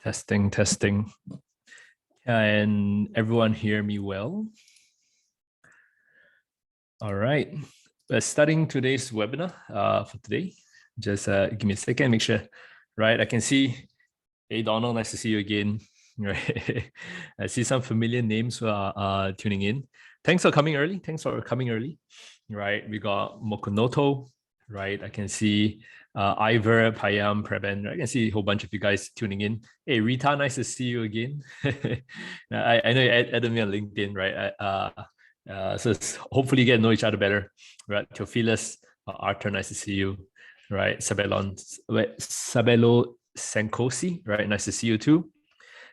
Testing, testing. Can everyone hear me well? All right. We're starting today's webinar for today. Just give me a second, make sure. Right, I can see, hey Donald, nice to see you again. Right, I see some familiar names who are tuning in. Thanks for coming early. Right, we got Mokonoto. Right, I can see Ivor, Payam, Preben. I can see a whole bunch of you guys tuning in. Hey Rita, nice to see you again. I know you added me on LinkedIn, right? So hopefully get to know each other better. Right, Theophilus, Arthur, nice to see you. Right, Sabelo Sankosi, right? Nice to see you too.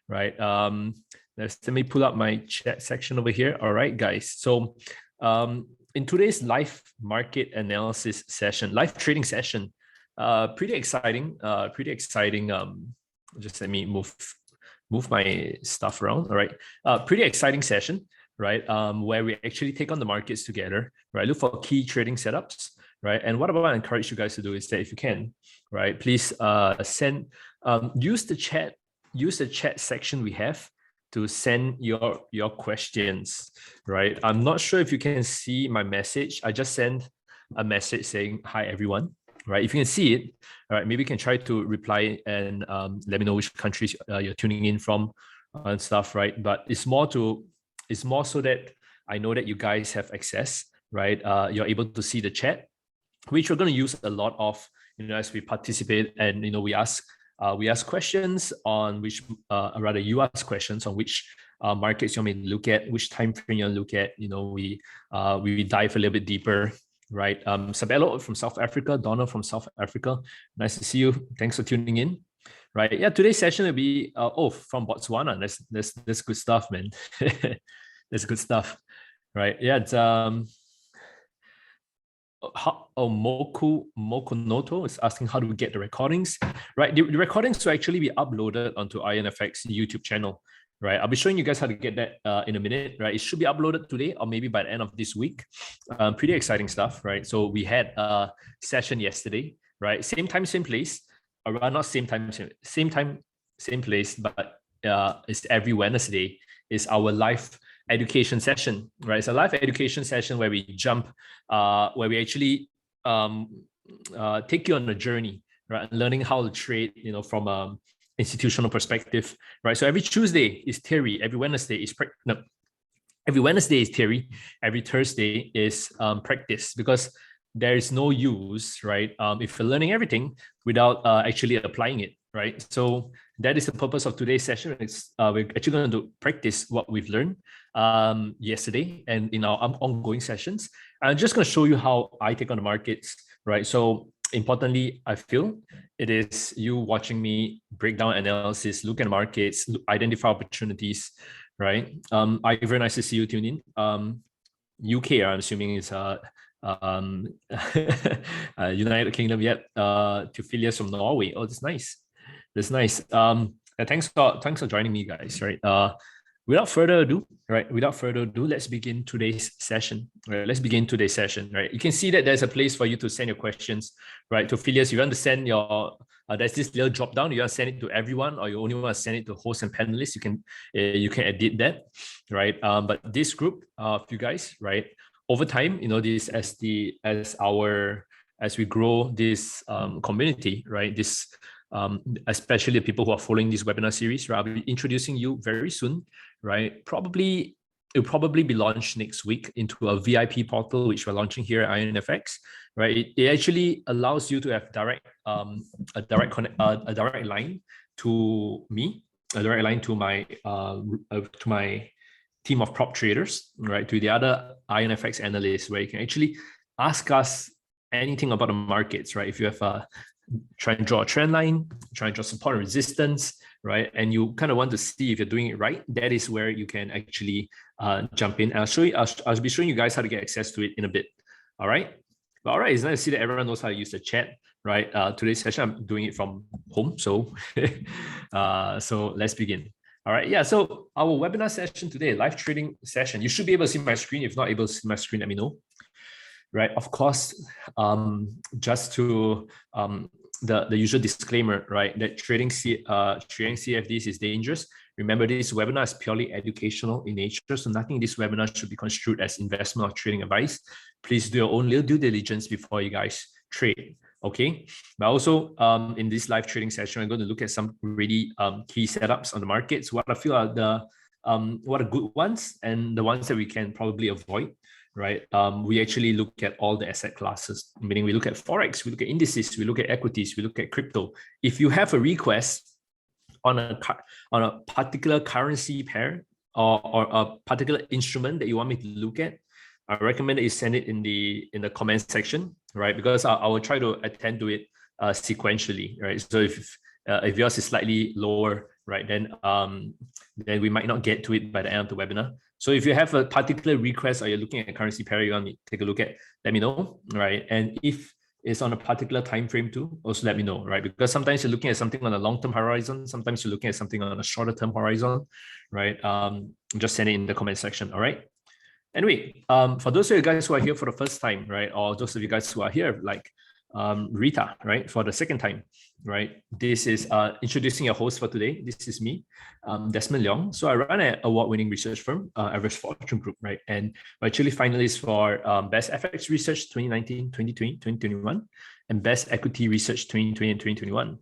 Right. Let me pull up my chat section over here. All right, guys. So in today's live market analysis session, live trading session, pretty exciting. Just let me move my stuff around. All right. Pretty exciting session, right? Where we actually take on the markets together, right? Look for key trading setups. Right. And what I want to encourage you guys to do is that if you can, right, please use the chat section we have to send your questions. Right. I'm not sure if you can see my message. I just sent a message saying hi everyone. Right. If you can see it, all right, maybe you can try to reply and let me know which countries you're tuning in from and stuff. Right. But it's more so that I know that you guys have access. Right. You're able to see the chat, which we're going to use a lot of, as we participate, and we ask questions on which, rather you ask questions on which markets you may look at, which time frame you look at. We dive a little bit deeper, right? Sabelo from South Africa, Donna from South Africa, nice to see you. Thanks for tuning in. Right, yeah. Today's session will be from Botswana. That's good stuff, man. That's good stuff, right? Yeah. It's Mokonoto is asking how do we get the recordings, right? The recordings will actually be uploaded onto IronFX YouTube channel, right? I'll be showing you guys how to get that in a minute, right? It should be uploaded today or maybe by the end of this week. Pretty exciting stuff, right? So we had a session yesterday, right? Same time, same place, or not same time, same place, but it's every Wednesday is our live education session, right? It's a live education session where we where we actually take you on a journey, right? Learning how to trade, from an institutional perspective, right? So every Tuesday is theory, every Wednesday is theory, every Thursday is practice, because there is no use, right? If you're learning everything without actually applying it, right? So that is the purpose of today's session. We're actually going to practice what we've learned yesterday and in our ongoing sessions. I'm just going to show you how I take on the markets, right? So importantly, I feel it is you watching me break down analysis, look at markets, identify opportunities, right? Ivor, nice to see you tune in. UK, I'm assuming is United Kingdom. Yep. Theophilus from Norway. Oh, that's nice. Thanks for joining me, guys. Right. Without further ado, let's begin today's session. Right. Right. You can see that there's a place for you to send your questions. Right. Theophilus, you want to send your there's this little drop down. You want to send it to everyone, or you only want to send it to hosts and panelists. You can edit that. Right. But this group of you guys, right, over time, this as we grow this community, right? This especially the people who are following this webinar series, right? I'll be introducing you very soon, right? It'll probably be launched next week into a VIP portal, which we're launching here at IronFX, right? It actually allows you to have a direct line to me, a direct line to my team of prop traders, right? To the other IronFX analysts, where you can actually ask us anything about the markets, right? If you have try and draw a trend line, try and draw support and resistance, right? And you kind of want to see if you're doing it right, that is where you can actually jump in. I'll be showing you guys how to get access to it in a bit. All right. All right. It's nice to see that everyone knows how to use the chat, right? Today's session, I'm doing it from home. So, so let's begin. All right. Yeah. So our webinar session today, live trading session, you should be able to see my screen. If not able to see my screen, let me know. Right. Of course, just to the usual disclaimer, right? That trading CFDs is dangerous. Remember, this webinar is purely educational in nature, so nothing in this webinar should be construed as investment or trading advice. Please do your own little due diligence before you guys trade. Okay, but also in this live trading session, I'm going to look at some really key setups on the markets. What I feel are the what are good ones and the ones that we can probably avoid. Right, we actually look at all the asset classes, meaning we look at Forex, we look at indices, we look at equities, we look at crypto. If you have a request on a particular currency pair or a particular instrument that you want me to look at, I recommend that you send it in the comment section, right? Because I will try to attend to it sequentially, right? So if yours is slightly lower, right, then we might not get to it by the end of the webinar. So if you have a particular request or you're looking at a currency pair you want to take a look at, let me know, right? And if it's on a particular time frame too, also let me know, right? Because sometimes you're looking at something on a long-term horizon, sometimes you're looking at something on a shorter-term horizon, right? Just send it in the comment section, all right? Anyway, for those of you guys who are here for the first time, right, or those of you guys who are here, like Rita, right, for the second time, right, this is introducing your host for today. This is me, Desmond Leong. So I run an award-winning research firm, Average Fortune Group, right, and we're actually finalists for Best FX Research 2019, 2020, 2021, and Best Equity Research 2020 and 2021,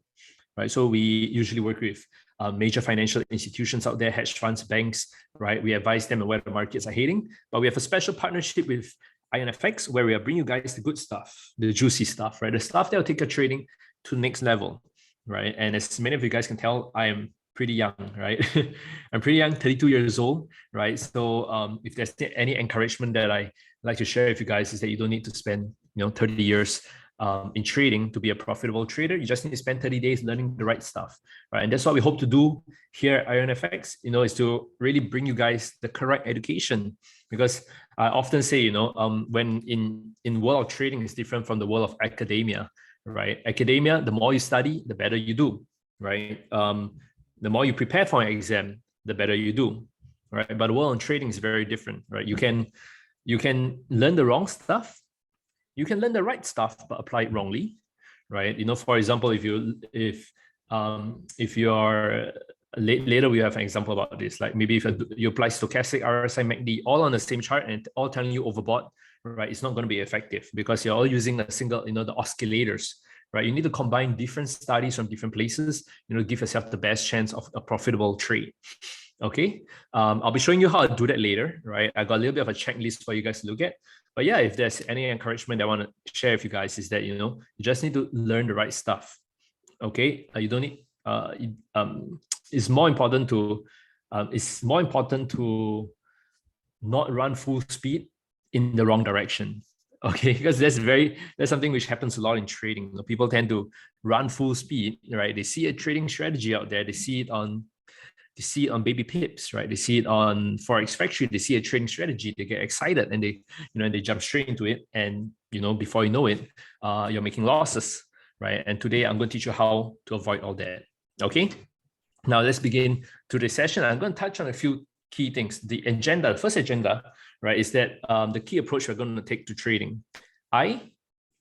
right? So we usually work with major financial institutions out there, hedge funds, banks, right? We advise them on where the markets are heading, but we have a special partnership with IronFX where we are bringing you guys the good stuff, the juicy stuff, right? The stuff that will take your trading to the next level, right? And as many of you guys can tell, I am pretty young, right? I'm pretty young, 32 years old, right? So if there's any encouragement that I like to share with you guys is that you don't need to spend, 30 years in trading to be a profitable trader. You just need to spend 30 days learning the right stuff, right? And that's what we hope to do here at IronFX, is to really bring you guys the correct education. Because I often say, when in world of trading is different from the world of academia, right? Academia, the more you study, the better you do, right? The more you prepare for an exam, the better you do, right? But the world of trading is very different, right? You can learn the wrong stuff. You can learn the right stuff but apply it wrongly, right? For example, if you're later, we have an example about this. Like maybe if you apply stochastic, RSI, MACD all on the same chart and all telling you overbought, right? It's not going to be effective because you're all using a single, the oscillators, right? You need to combine different studies from different places, give yourself the best chance of a profitable trade. Okay, I'll be showing you how to do that later, right? I got a little bit of a checklist for you guys to look at. But yeah, if there's any encouragement that I want to share with you guys is that, you just need to learn the right stuff. Okay, you don't need, it's more important to not run full speed in the wrong direction. Okay, because that's something which happens a lot in trading. People tend to run full speed, right? They see a trading strategy out there, they see it on baby pips, right? They see it on Forex Factory, they see a trading strategy, they get excited and they jump straight into it. And, before you know it, you're making losses, right? And today I'm going to teach you how to avoid all that. Okay. Now let's begin today's session. I'm going to touch on a few key things. The first agenda, right, is that the key approach we're going to take to trading. I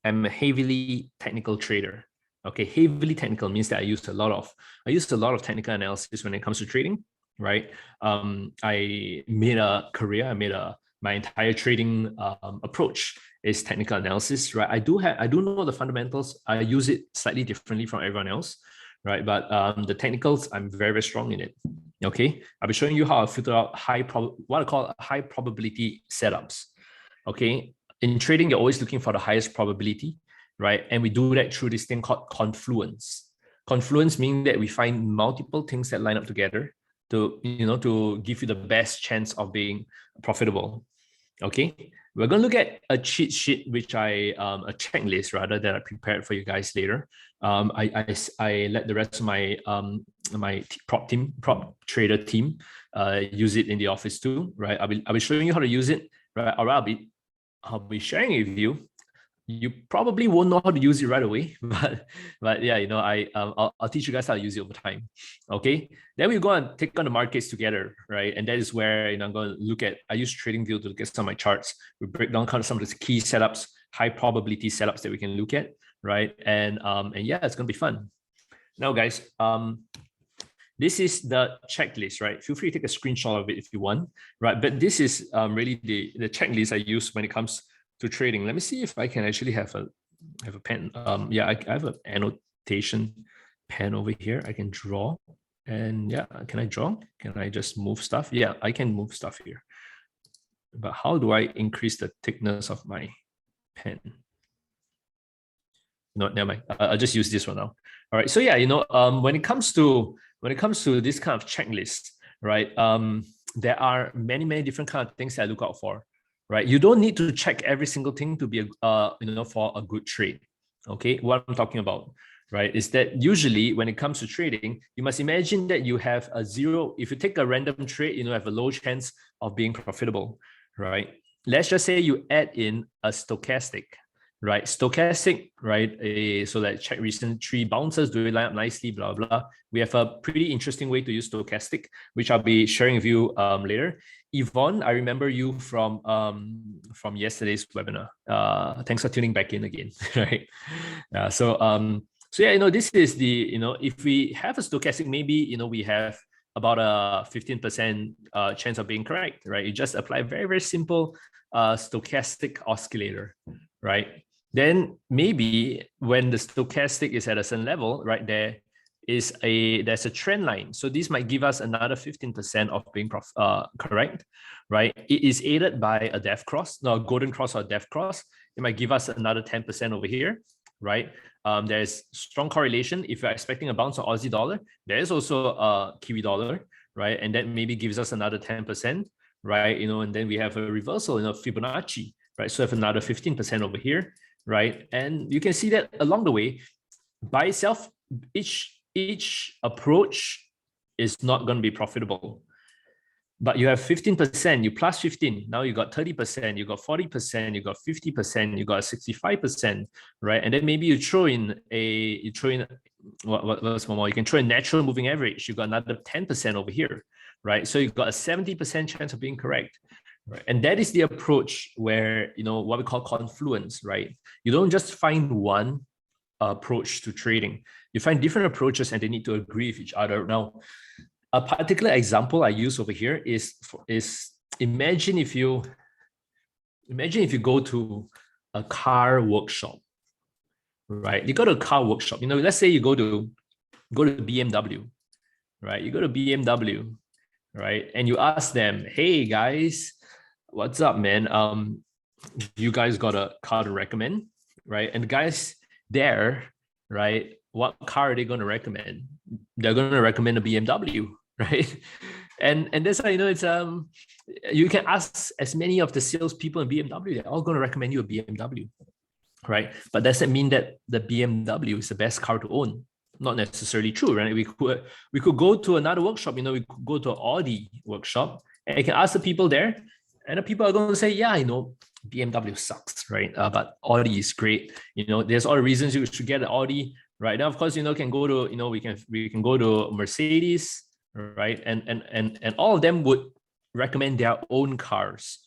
am a heavily technical trader. Okay, heavily technical means that I used a lot of technical analysis when it comes to trading, right? I made a career. My entire trading approach is technical analysis, right? I do know the fundamentals. I use it slightly differently from everyone else, right? But the technicals, I'm very, very strong in it. Okay, I'll be showing you how I filter out what I call high probability setups. Okay, in trading, you're always looking for the highest probability, right? And we do that through this thing called confluence. Confluence meaning that we find multiple things that line up together to give you the best chance of being profitable. Okay, we're going to look at a cheat sheet, which a checklist rather, that I prepared for you guys later. I let the rest of my my prop trader team use it in the office too, right? I'll be showing you how to use it, right? Or I'll be sharing it with you. You probably won't know how to use it right away, but yeah, I'll teach you guys how to use it over time. Okay, then we go and take on the markets together, right? And that is where I'm going to look at. I use TradingView to look at some of my charts. We break down kind of some of the key setups, high probability setups that we can look at, right? And yeah, it's gonna be fun. Now, guys, this is the checklist, right? Feel free to take a screenshot of it if you want, right? But this is really the checklist I use when it comes to trading. Let me see if I can actually have a pen. Yeah, I have an annotation pen over here. I can draw, and yeah, can I draw? Can I just move stuff? Yeah, I can move stuff here. But how do I increase the thickness of my pen? No, never mind. I'll just use this one now. All right. So yeah, when it comes to this kind of checklist, right? There are many different kind of things that I look out for, right? You don't need to check every single thing to be for a good trade. Okay, what I'm talking about, right, is that usually when it comes to trading, you must imagine that you have a zero. If you take a random trade, you have a low chance of being profitable, right? Let's just say you add in a stochastic. Right, stochastic, right? So that check recent 3 bounces, do it line up nicely, blah, blah. We have a pretty interesting way to use stochastic, which I'll be sharing with you later. Yvonne, I remember you from yesterday's webinar. Thanks for tuning back in again, right? So yeah, this is the, if we have a stochastic, maybe, we have about a 15% chance of being correct, right? You just apply a very simple stochastic oscillator, right? Then maybe when the stochastic is at a certain level, right, there's a trend line. So this might give us another 15% of being correct, right? It is aided by a death cross, no, golden cross or death cross. It might give us another 10% over here, right? There's strong correlation. If you're expecting a bounce of Aussie dollar, there is also a Kiwi dollar, right? And that maybe gives us another 10%, right? And then we have a reversal, Fibonacci, right? So we have another 15% over here, right? And you can see that along the way, by itself, each approach is not going to be profitable. But you have 15%, you plus 15, now you got 30%, you got 40%, you got 50%, you got 65%, right? And then maybe you throw in what's more? You can throw in natural moving average, you got another 10% over here, right? So you got a 70% chance of being correct. Right. And that is the approach where, what we call confluence, right? You don't just find one approach to trading. You find different approaches and they need to agree with each other. Now, a particular example I use over here is imagine if you go to a car workshop, right? You go to a car workshop, let's say you go to BMW, right? You go to BMW, right? And you ask them, hey guys, what's up, man? You guys got a car to recommend, right? And the guys there, right, what car are they going to recommend? They're going to recommend a BMW, right? And that's how it's you can ask as many of the salespeople in BMW, they're all going to recommend you a BMW, right? But does that mean that the BMW is the best car to own? Not necessarily true, right? We could go to another workshop, we could go to an Audi workshop, and you can ask the people there, and the people are going to say, yeah, BMW sucks, right? But Audi is great. There's all the reasons you should get an Audi, right? Now, of course, can go to, we can go to Mercedes, right? And all of them would recommend their own cars.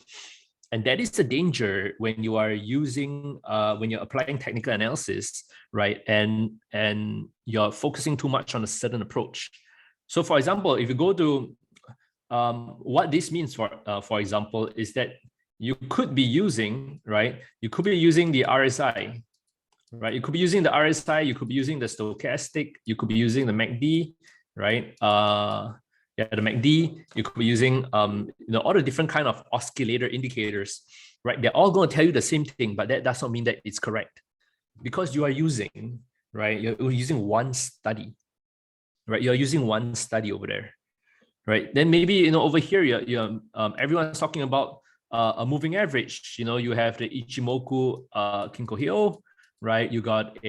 And that is the danger when you are using, when you're applying technical analysis, right? And you're focusing too much on a certain approach. So for example, if you go to, what this means for example, is that you could be using, right? You could be using the RSI, right? You could be using the RSI, you could be using the stochastic, you could be using the MACD, right? The MACD, you could be using, all the different kind of oscillator indicators, right? They're all going to tell you the same thing, but that does not mean that it's correct because you are using, right? You're using one study, right? You're using one study over there, right? Then maybe, over here, everyone's talking about a moving average. You have the Ichimoku Kinko Hyo, right? You got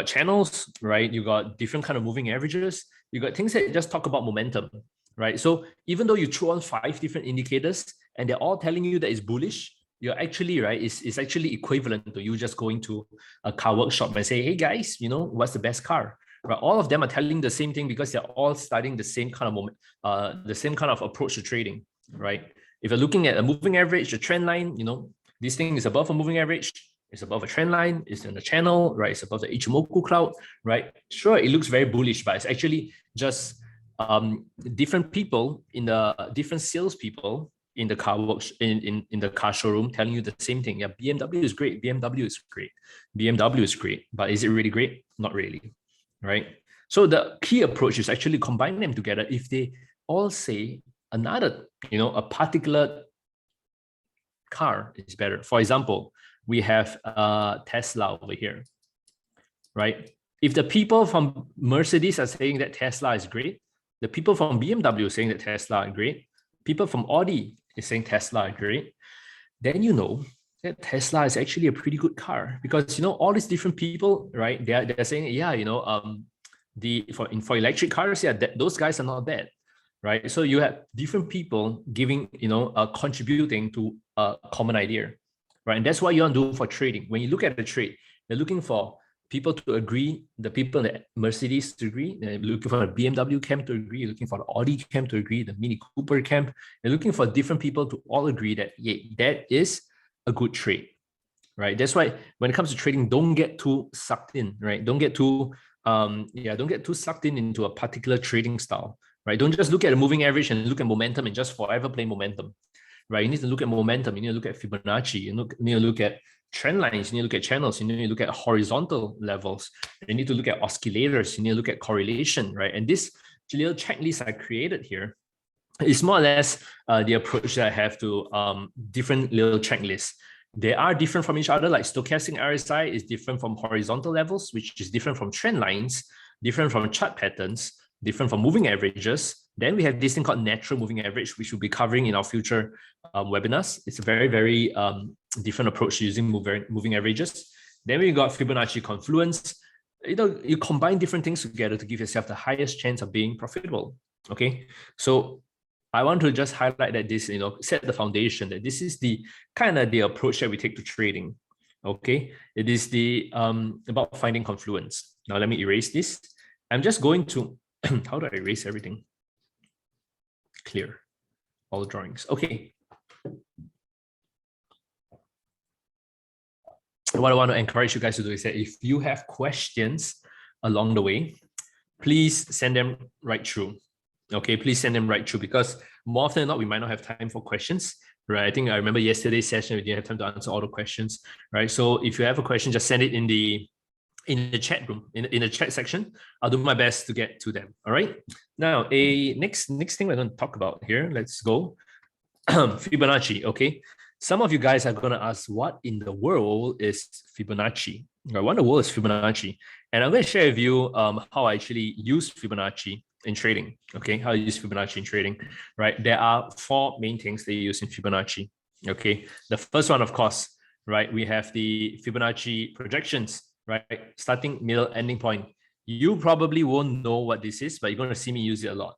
channels, right? You got different kind of moving averages. You got things that just talk about momentum, right? So even though you throw on 5 different indicators and they're all telling you that it's bullish, you're actually, right, it's actually equivalent to you just going to a car workshop and say, hey guys, what's the best car? Right? All of them are telling the same thing because they're all studying the same kind of approach to trading, right? If you're looking at a moving average, a trend line, this thing is above a moving average, it's above a trend line, it's in the channel, right? It's above the Ichimoku cloud, right? Sure, it looks very bullish, but it's actually just different people in the different salespeople in the car works in the car showroom telling you the same thing. Yeah, BMW is great. BMW is great. BMW is great, but is it really great? Not really, right? So the key approach is actually combine them together. If they all say another, a particular car is better. For example, we have Tesla over here, right? If the people from Mercedes are saying that Tesla is great, the people from BMW are saying that Tesla are great, people from Audi is saying Tesla are great, then you know that Tesla is actually a pretty good car, because all these different people, right? They're saying, yeah, for electric cars, yeah, those guys are not bad, right? So you have different people giving, contributing to a common idea, right? And that's what you want to do for trading. When you look at the trade, you're looking for people to agree, the people in the Mercedes to agree, you're looking for the BMW camp to agree, you're looking for the Audi camp to agree, the Mini Cooper camp, you're looking for different people to all agree that, yeah, that is a good trade, right? That's why when it comes to trading, don't get too sucked in, right? Don't get too sucked into a particular trading style, right? Don't just look at a moving average and look at momentum and just forever play momentum, right? You need to look at momentum. You need to look at Fibonacci. You need to look at trend lines. You need to look at channels. You need to look at horizontal levels. You need to look at oscillators. You need to look at correlation, right? And this little checklist I created here is more or less the approach that I have to different little checklists. They are different from each other. Like stochastic RSI is different from horizontal levels, which is different from trend lines, different from chart patterns, different from moving averages. Then we have this thing called natural moving average, which we'll be covering in our future webinars. It's a very, very different approach to using moving averages. Then we got Fibonacci confluence. You combine different things together to give yourself the highest chance of being profitable. Okay, so I want to just highlight that this, set the foundation that this is the kind of the approach that we take to trading. Okay, it is the about finding confluence. Now let me erase this. I'm just going to how do I erase everything? Clear all the drawings. Okay. What I want to encourage you guys to do is that if you have questions along the way, please send them right through. Okay, please send them right through, because more often than not, we might not have time for questions, right? I think I remember yesterday's session, we didn't have time to answer all the questions, right? So if you have a question, just send it in the chat room, in the chat section. I'll do my best to get to them. All right. Now, next thing we're going to talk about here. Let's go. Fibonacci. Okay. Some of you guys are going to ask, what in the world is Fibonacci? What in the world is Fibonacci? And I'm going to share with you how I actually use Fibonacci in trading. Okay, how I use Fibonacci in trading. Right. There are 4 main things they use in Fibonacci. Okay. The first one, of course, right, we have the Fibonacci projections. Right, starting, middle, ending point. You probably won't know what this is, but you're going to see me use it a lot.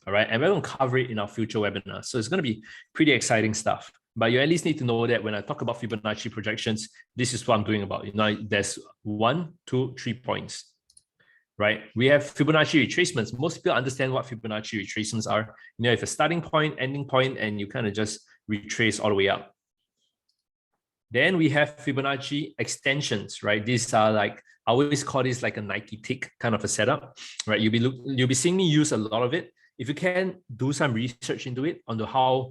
All right, and we're going to cover it in our future webinars. So it's going to be pretty exciting stuff. But you at least need to know that when I talk about Fibonacci projections, this is what I'm doing about. There's 1, 2, 3 points. Right, we have Fibonacci retracements. Most people understand what Fibonacci retracements are. You have a starting point, ending point, and you kind of just retrace all the way up. Then we have Fibonacci extensions, right? These are like, I always call this like a Nike tick kind of a setup, right? You'll be seeing me use a lot of it. If you can do some research into it, onto how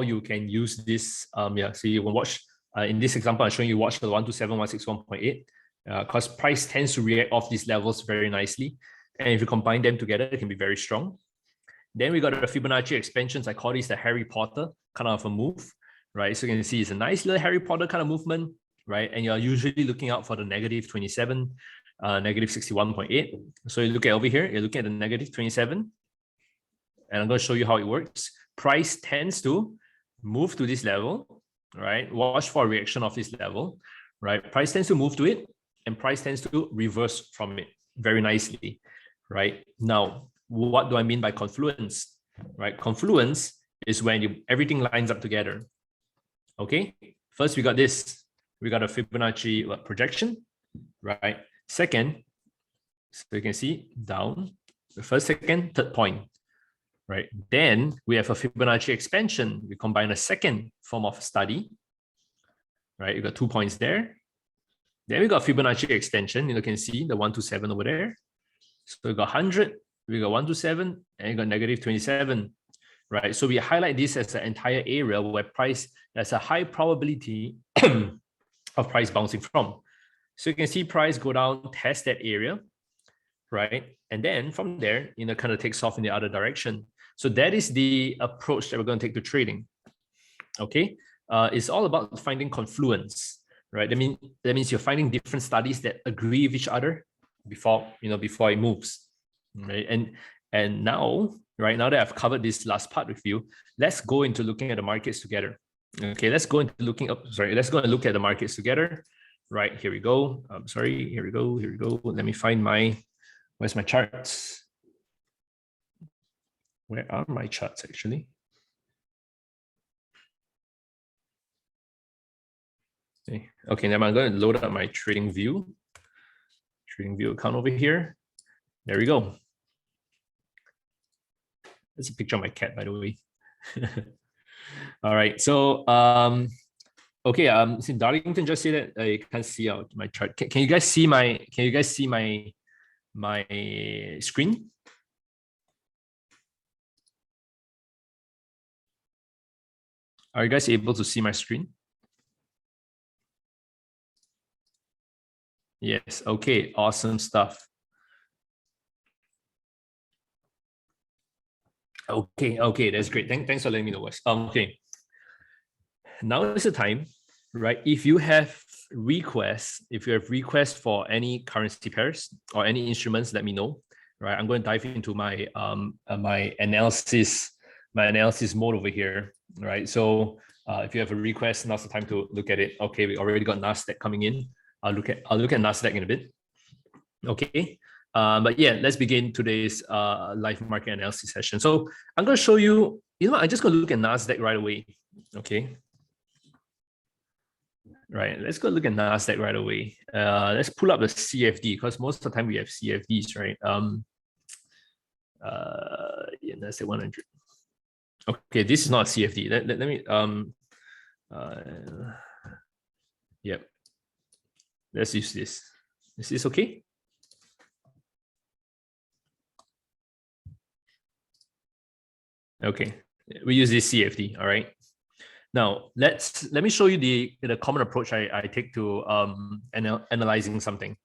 you can use this. So you can watch in this example, I'm showing you watch the 127.161.8 because price tends to react off these levels very nicely. And if you combine them together, it can be very strong. Then we got the Fibonacci expansions. I call this the Harry Potter kind of a move. Right, so you can see it's a nice little Harry Potter kind of movement, right? And you're usually looking out for the negative 27, negative 61.8. So you look at over here, you're looking at the negative 27, and I'm going to show you how it works. Price tends to move to this level, right? Watch for a reaction of this level, right? Price tends to move to it, and price tends to reverse from it very nicely, right? Now, what do I mean by confluence, right? Confluence is when everything lines up together. Okay, first we got this. We got a Fibonacci projection, right? Second, so you can see down, the first, second, third point, right? Then we have a Fibonacci expansion. We combine a second form of study, right? You got 2 points there. Then we got Fibonacci extension. You can see the 127 over there. So we got 100, we got 127, and you got negative 27, right? So we highlight this as an entire area where price, there's a high probability of price bouncing from. So you can see price go down, test that area, right? And then from there, kind of takes off in the other direction. So that is the approach that we're going to take to trading. Okay, it's all about finding confluence, right? That means you're finding different studies that agree with each other before it moves, right? And now, right now that I've covered this last part with you, let's go into looking at the markets together. Okay, let's go and look at the markets together. Right, here we go. Here we go. Let me find where's my charts? Where are my charts actually? Okay, now I'm going to load up my trading view account over here. There we go. That's a picture of my cat, by the way. All right, so okay, since Darlington just said that I can't see out my chart. Can you guys see my screen? Are you guys able to see my screen? Yes. Okay. Awesome stuff. Okay. That's great. Thanks for letting me know, Wes. Okay. Now is the time, right? If you have requests for any currency pairs or any instruments, let me know. Right. I'm going to dive into my my analysis mode over here. Right. So if you have a request, now's the time to look at it. Okay, we already got NASDAQ coming in. I'll look at NASDAQ in a bit. Okay. But yeah, let's begin today's live market analysis session. So I'm going to show you, I'm just going to look at NASDAQ right away. Okay. Right. Let's go look at NASDAQ right away. Let's pull up the CFD because most of the time we have CFDs, right? Yeah, NASDAQ 100. Okay, this is not CFD. Let me yep. Let's use this. Is this okay? Okay, we use this CFD. All right. Now let me show you the common approach I take to analyzing something.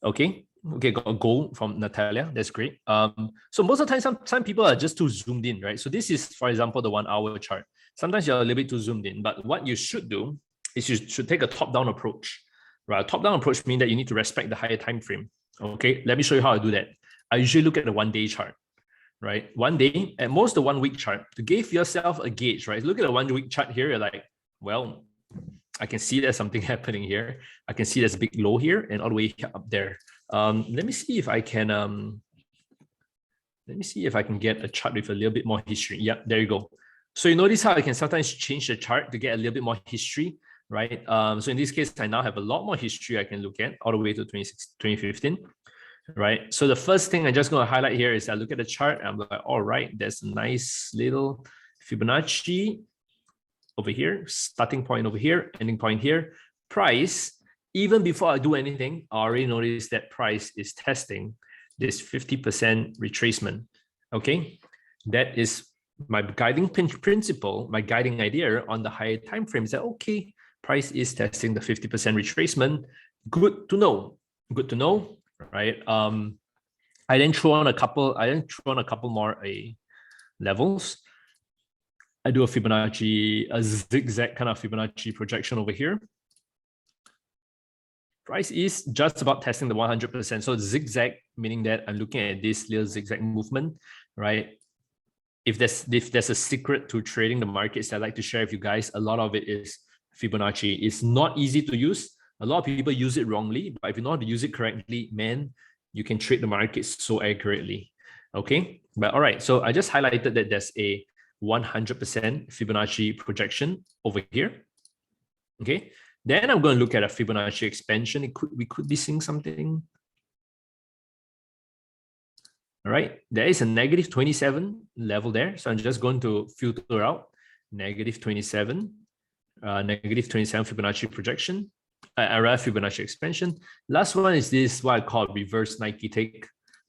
Okay, got gold from Natalia. That's great. So most of the time, some people are just too zoomed in, right? So this is, for example, the 1 hour chart. Sometimes you're a little bit too zoomed in, but what you should do is you should take a top-down approach. Right, top-down approach means that you need to respect the higher time frame. Okay, let me show you how I do that. I usually look at the 1 day chart. Right, 1 day, at most the 1 week chart, to give yourself a gauge. Right, look at the 1 week chart here. You're like, well, I can see there's something happening here. I can see there's a big low here and all the way up there. Let me see if I can get a chart with a little bit more history. Yep, there you go. So you notice how I can sometimes change the chart to get a little bit more history, right? So in this case, I now have a lot more history I can look at all the way to 2015, right? So the first thing I'm just going to highlight here is I look at the chart and I'm like, all right, there's a nice little Fibonacci over here, starting point over here, ending point here. Price, even before I do anything, I already noticed that price is testing this 50% retracement. Okay, that is my guiding principle, my guiding idea on the higher time frame is that okay, price is testing the 50% retracement. Good to know, right? I then throw on a couple more levels. I do a zigzag kind of Fibonacci projection over here. Price is just about testing the 100%. So zigzag, meaning that I'm looking at this little zigzag movement, right? If there's a secret to trading the markets that I like to share with you guys, a lot of it is Fibonacci. It's not easy to use. A lot of people use it wrongly, but if you know how to use it correctly, man, you can trade the markets so accurately. Okay, but all right. So I just highlighted that there's a 100% Fibonacci projection over here. Okay, then I'm going to look at a Fibonacci expansion. We could be seeing something. All right, there is a negative 27 level there. So I'm just going to filter out negative 27. negative 27 Fibonacci projection, Fibonacci expansion. Last one is this, what I call reverse Nike take,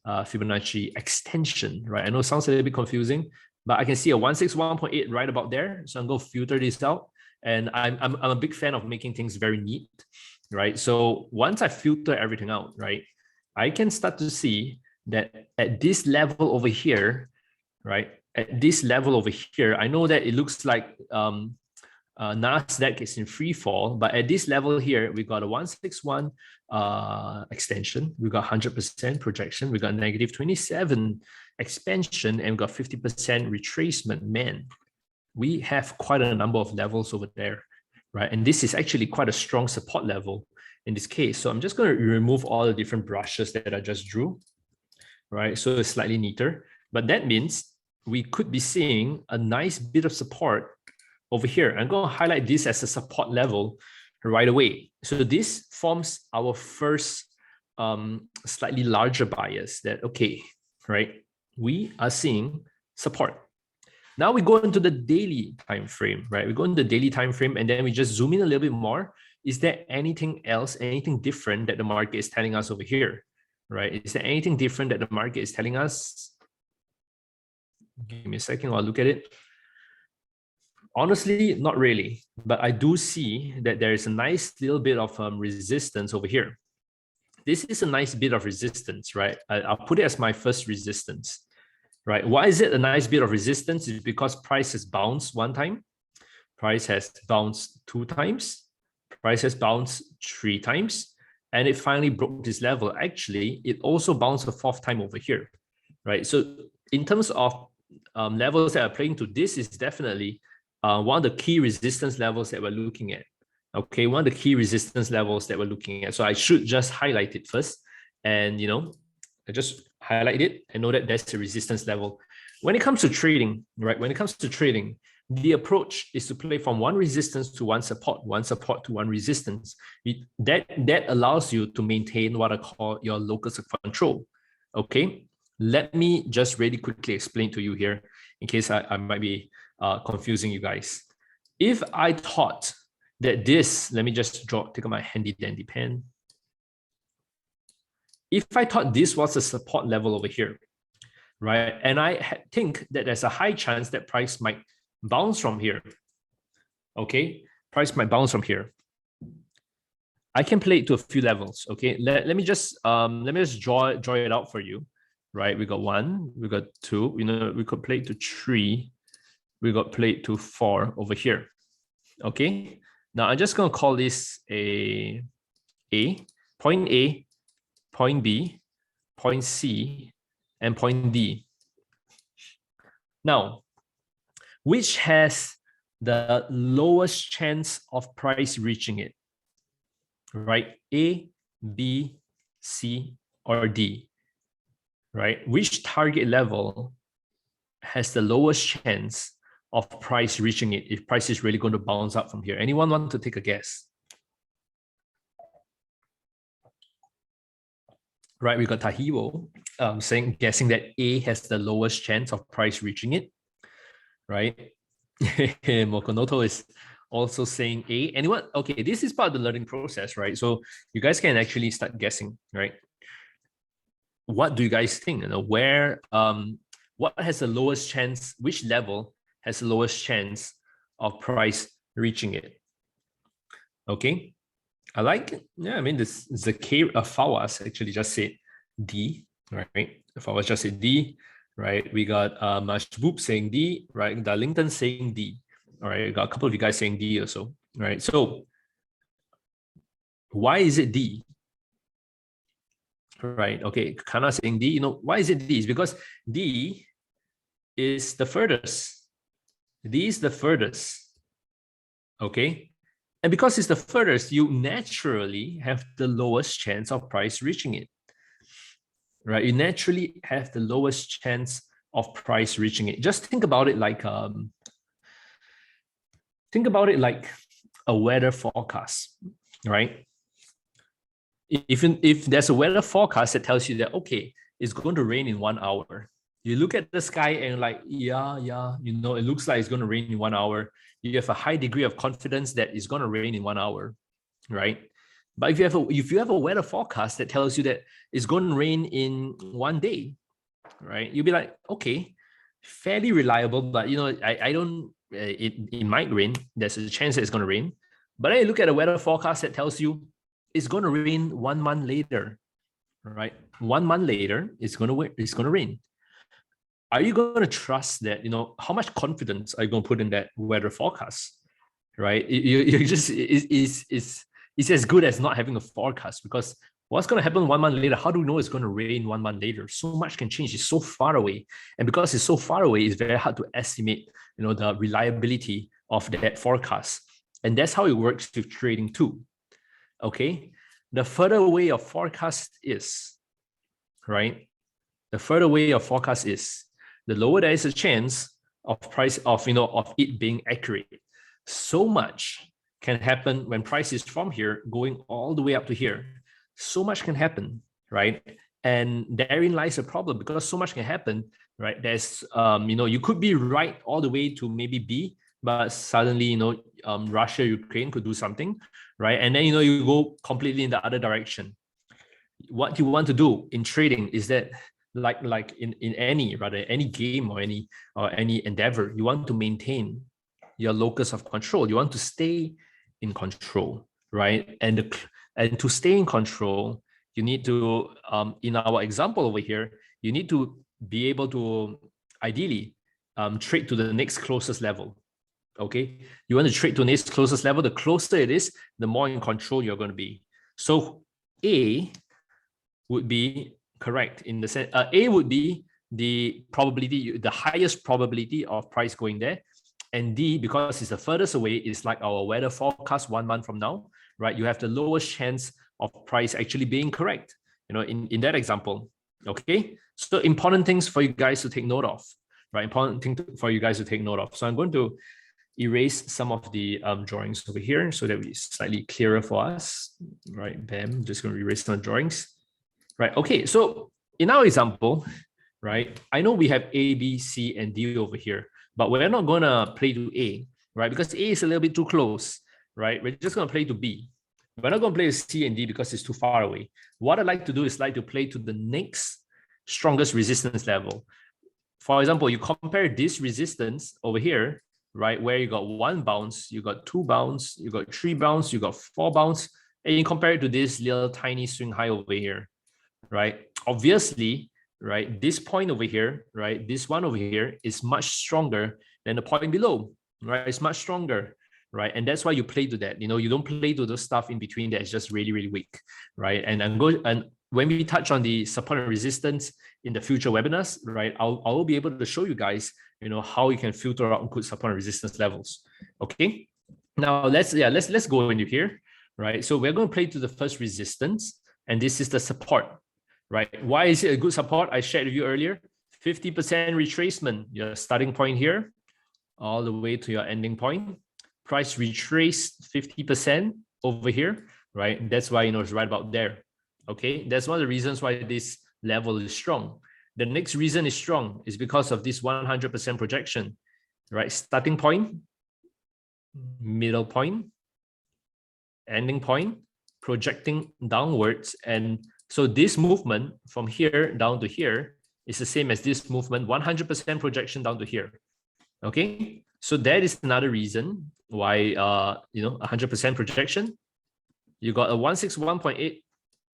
Fibonacci extension, right? I know it sounds a little bit confusing, but I can see a 161.8 right about there. So I'm going to filter this out. And I'm a big fan of making things very neat, right? So once I filter everything out, right, I can start to see that at this level over here, right, at this level over here, I know that it looks like Nasdaq is in free fall, but at this level here, we got a 161 extension, we got 100% projection, we got negative 27 expansion, and we got 50% retracement. Man, we have quite a number of levels over there, right? And this is actually quite a strong support level in this case. So I'm just going to remove all the different brushes that I just drew, right? So it's slightly neater, but that means we could be seeing a nice bit of support over here. I'm going to highlight this as a support level right away. So this forms our first slightly larger bias that, okay, right, we are seeing support. Now we go into the daily time frame, right? We go into the daily time frame and then we just zoom in a little bit more. Is there anything else, anything different that the market is telling us over here, right? Is there anything different that the market is telling us? Give me a second while I look at it. Honestly, not really, but I do see that there is a nice little bit of resistance over here. This is a nice bit of resistance, right? I'll put it as my first resistance, right? Why is it a nice bit of resistance? It's because price has bounced one time, price has bounced 2 times, price has bounced 3 times, and it finally broke this level. Actually, it also bounced a 4th time over here, right? So in terms of levels that are playing to, this is definitely one of the key resistance levels that we're looking at. Okay, one of the key resistance levels that we're looking at. So I should just highlight it first, and I just highlight it and know that that's a resistance level. When it comes to trading, right? When it comes to trading, the approach is to play from one resistance to one support to one resistance. That allows you to maintain what I call your locus of control. Okay, let me just really quickly explain to you here in case I might be confusing you guys. If I thought that this, let me just take out my handy dandy pen. If I thought this was a support level over here, right? And I think that there's a high chance that price might bounce from here. Okay, price might bounce from here. I can play it to a few levels. Okay, let me just draw it out for you. Right, we got 1, we got 2. We could play it to 3. We got played to 4 over here. Okay, now I'm just going to call this point A, point B, point C, and point D. Now, which has the lowest chance of price reaching it? Right, A, B, C, or D? Right, which target level has the lowest chance of price reaching it if price is really going to bounce up from here? Anyone want to take a guess? Right, we got Tahiwo guessing that A has the lowest chance of price reaching it. Right, Mokonoto is also saying A. Anyone? Okay, this is part of the learning process, right? So you guys can actually start guessing, right? What do you guys think? Where what has the lowest chance, which level has the lowest chance of price reaching it? Okay, I like it. Yeah, I mean, this Zakir Fawas actually just said D, right? Fawas just said D, right? We got Mashboop saying D, right? Darlington saying D. All right, we got a couple of you guys saying D also, right? So why is it D? Right, okay, Kana saying D. Why is it D? It's because D is the furthest. D is the furthest. Okay, and because it's the furthest, you naturally have the lowest chance of price reaching it. Right, you naturally have the lowest chance of price reaching it. Just think about it like a weather forecast, right? If there's a weather forecast that tells you that, okay, it's going to rain in 1 hour, You look at the sky and like, yeah, you know, it looks like it's going to rain in 1 hour. You have a high degree of confidence that it's going to rain in 1 hour, right? But if you have a weather forecast that tells you that it's going to rain in 1 day, right? You'll be like, okay, fairly reliable, but you know, I don't. It might rain. There's a chance that it's going to rain. But then you look at a weather forecast that tells you it's going to rain 1 month later, right? 1 month later, it's going to rain. Are you going to trust that? You know, how much confidence are you going to put in that weather forecast, right? You just it's as good as not having a forecast, because what's going to happen 1 month later? How do we know it's going to rain 1 month later? So much can change. It's so far away, and because it's so far away, it's very hard to estimate, you know, the reliability of that forecast. And that's how it works with trading too. Okay, the further away your forecast is, right? The further away your forecast is, the lower there is a chance of price of, you know, of it being accurate. So much can happen when price is from here going all the way up to here. So much can happen, right? And therein lies a problem, because so much can happen, right? There's you know, you could be right all the way to maybe B, but suddenly, you know, Russia, Ukraine could do something, right? And then, you know, you go completely in the other direction. What you want to do in trading is that, like in any game or any endeavor, you want to maintain your locus of control. You want to stay in control, right? And to stay in control, you need to, in our example over here, you need to be able to ideally trade to the next closest level. Okay, you want to trade to the next closest level. The closer it is, the more in control you're going to be. So A would be correct in the sense, A would be the probability, the highest probability of price going there. And D, because it's the furthest away, is like our weather forecast 1 month from now, right? You have the lowest chance of price actually being correct, you know, in that example. Okay, so important things for you guys to take note of, right? Important thing for you guys to take note of. So I'm going to erase some of the drawings over here so that it's slightly clearer for us, right? Bam, just going to erase some drawings. Right. Okay. So in our example, right, I know we have A, B, C, and D over here, but we're not going to play to A, right? Because A is a little bit too close, right? We're just going to play to B. We're not going to play to C and D because it's too far away. What I'd like to do is like to play to the next strongest resistance level. For example, you compare this resistance over here, right, where you got 1 bounce, you got 2 bounce, you got 3 bounce, you got 4 bounce, and you compare it to this little tiny swing high over here, right? Obviously, right, this point over here, right, this one over here is much stronger than the point below, right? It's much stronger, right? And that's why you play to that. You know, you don't play to those stuff in between that's just really, really weak, right? And when we touch on the support and resistance in the future webinars, right, I'll be able to show you guys, you know, how you can filter out good support and resistance levels. Okay. Now let's go into here, right? So we're going to play to the first resistance, and this is the support, right? Why is it a good support? I shared with you earlier. 50% retracement, your starting point here, all the way to your ending point. Price retraced 50% over here, right? That's why, you know, it's right about there. Okay, that's one of the reasons why this level is strong. The next reason is strong is because of this 100% projection, right? Starting point, middle point, ending point, projecting downwards. And so this movement from here down to here is the same as this movement, 100% projection down to here. Okay, so that is another reason why, you know, 100% projection. You got a 161.8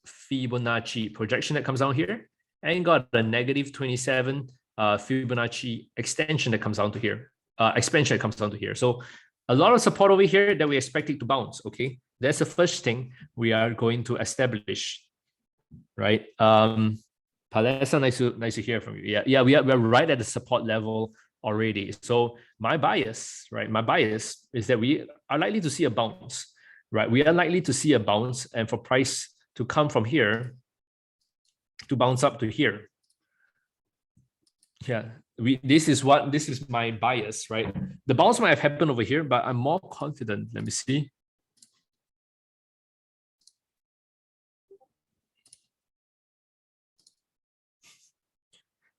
Fibonacci projection that comes down here, and you got a negative 27 Fibonacci extension that comes down to here, expansion that comes down to here. So a lot of support over here that we expect it to bounce. Okay, that's the first thing we are going to establish, right? Palessa, nice to hear from you. Yeah, we're right at the support level already. So my bias, right? My bias is that we are likely to see a bounce, right? We are likely to see a bounce, and for price to come from here to bounce up to here. Yeah, this is my bias, right? The bounce might have happened over here, but I'm more confident. Let me see.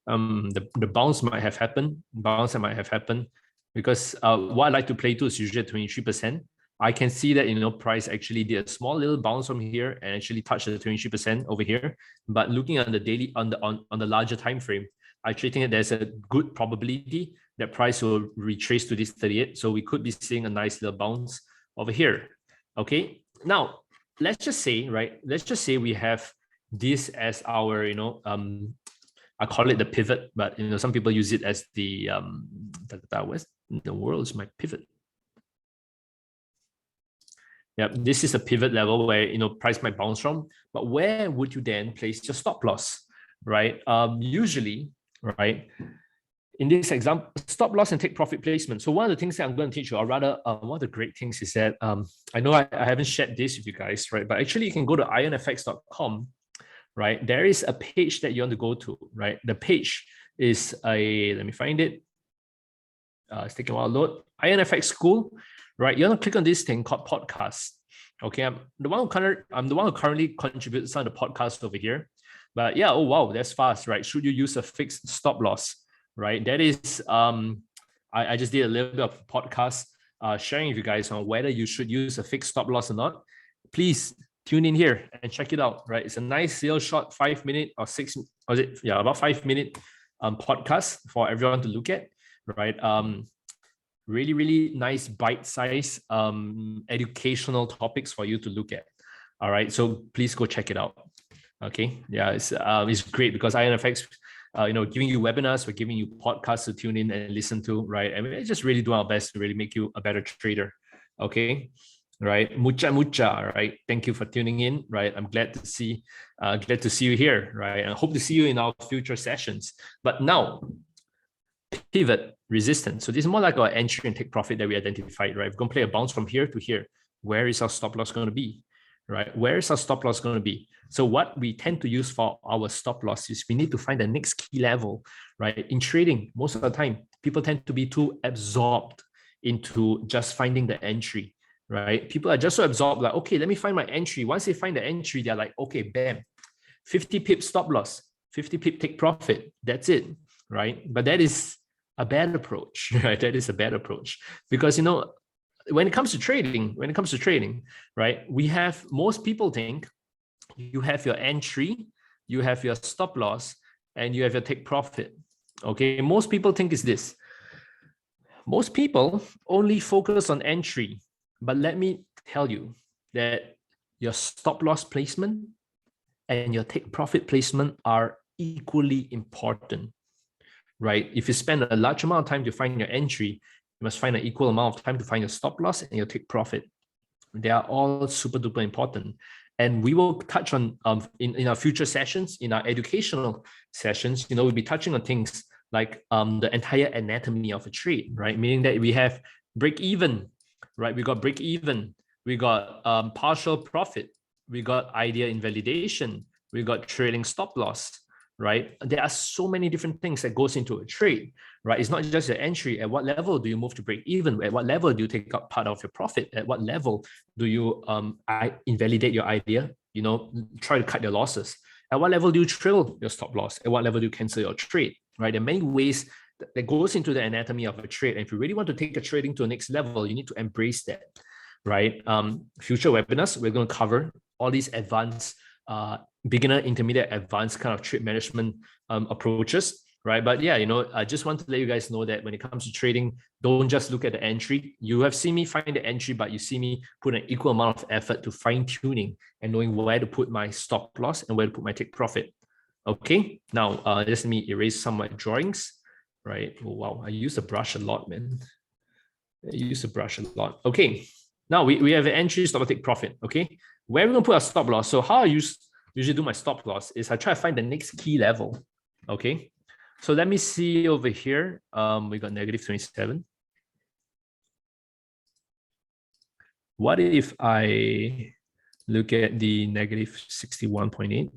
the bounce might have happened, because what I like to play to is usually 23%. I can see that, price actually did a small little bounce from here and actually touched the 23% over here. But looking at the daily, on the larger time frame, I actually think that there's a good probability that price will retrace to this 38. So we could be seeing a nice little bounce over here. Okay. Now, let's just say we have this as our, I call it the pivot, but some people use it as the where's the world is my pivot. Yeah, this is a pivot level where price might bounce from, but where would you then place your stop loss, right? Usually, right, in this example, stop loss and take profit placement. So one of the things that I'm going to teach you, or rather, one of the great things is that I know I haven't shared this with you guys, right? But actually, you can go to IronFX.com, right? There is a page that you want to go to, right? The page is let me find it. It's taking a while to load. IronFX School, right? You want to click on this thing called podcast. Okay, I'm the one who currently contributes some of the podcasts over here. But yeah, oh wow, that's fast, right? Should you use a fixed stop loss, right? That is, I just did a little bit of podcast sharing with you guys on whether you should use a fixed stop loss or not. Please tune in here and check it out, right? It's a nice little short 5 minute or 6, was it? Yeah, about 5 minute podcast for everyone to look at, right? Really, really nice bite-sized educational topics for you to look at. All right, so please go check it out. Okay, yeah, it's great because IronFX, giving you webinars, we're giving you podcasts to tune in and listen to, right? I mean, it's just really doing our best to really make you a better trader. Okay, right? Mucha, right? Thank you for tuning in, right? I'm glad to see you here, right? And I hope to see you in our future sessions. But now, pivot, resistance. So this is more like our entry and take profit that we identified, right? We're going to play a bounce from here to here. Where is our stop loss going to be, right? Where is our stop loss going to be? So what we tend to use for our stop loss is we need to find the next key level, right? In trading, most of the time, people tend to be too absorbed into just finding the entry, right? People are just so absorbed, like, okay, let me find my entry. Once they find the entry, they're like, okay, bam, 50 pip stop loss, 50 pip take profit. That's it, right? But that is a bad approach, right? That is a bad approach because, when it comes to trading, right? Most people think you have your entry, you have your stop loss, and you have your take profit. Okay, most people think it's this. Most people only focus on entry, but let me tell you that your stop loss placement and your take profit placement are equally important, right? If you spend a large amount of time to find your entry, you must find an equal amount of time to find your stop loss and your take profit. They are all super duper important. And we will touch on in our future sessions, in our educational sessions, we'll be touching on things like the entire anatomy of a trade, right? Meaning that we have break even, right? We got break even, we got partial profit, we got idea invalidation, we got trailing stop loss, right? There are so many different things that goes into a trade, right? It's not just your entry. At what level do you move to break even? At what level do you take up part of your profit? At what level do you invalidate your idea? Try to cut your losses. At what level do you trail your stop loss? At what level do you cancel your trade, right? There are many ways that goes into the anatomy of a trade. And if you really want to take a trading to the next level, you need to embrace that, right? Future webinars, we're going to cover all these advanced beginner, intermediate, advanced kind of trade management approaches, right? But yeah, I just want to let you guys know that when it comes to trading, don't just look at the entry. You have seen me find the entry, but you see me put an equal amount of effort to fine tuning and knowing where to put my stop loss and where to put my take profit. Okay, now just let me erase some of my drawings, right? Oh, wow, I use the brush a lot, man. I use the brush a lot. Okay, now we have an entry, stop, take profit. Okay, where are we going to put our stop loss? So how I usually do my stop loss is I try to find the next key level. Okay, so let me see over here. We got negative 27. What if I look at the negative 61.8?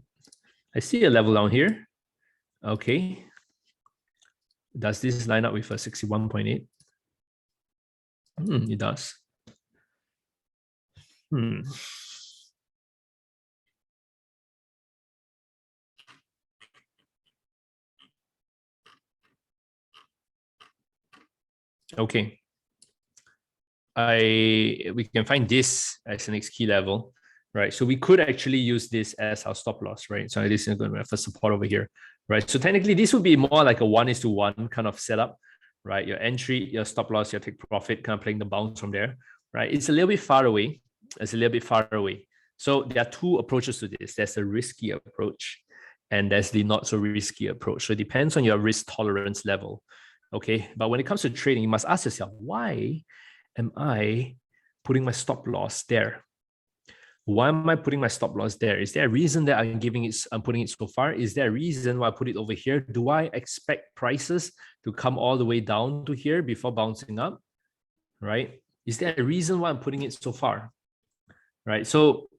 I see a level down here. Okay, does this line up with a 61.8? It does. Okay. We can find this as the next key level, right? So we could actually use this as our stop loss, right? So this is going to have a support over here, right? So technically this would be more like a 1:1 kind of setup, right? Your entry, your stop loss, your take profit, kind of playing the bounce from there, right? It's a little bit far away. It's a little bit far away. So there are two approaches to this. There's a risky approach and there's the not so risky approach. So it depends on your risk tolerance level. Okay. But when it comes to trading, you must ask yourself, why am I putting my stop loss there? Why am I putting my stop loss there? Is there a reason that I'm putting it so far? Is there a reason why I put it over here? Do I expect prices to come all the way down to here before bouncing up? Right? Is there a reason why I'm putting it so far? Right? So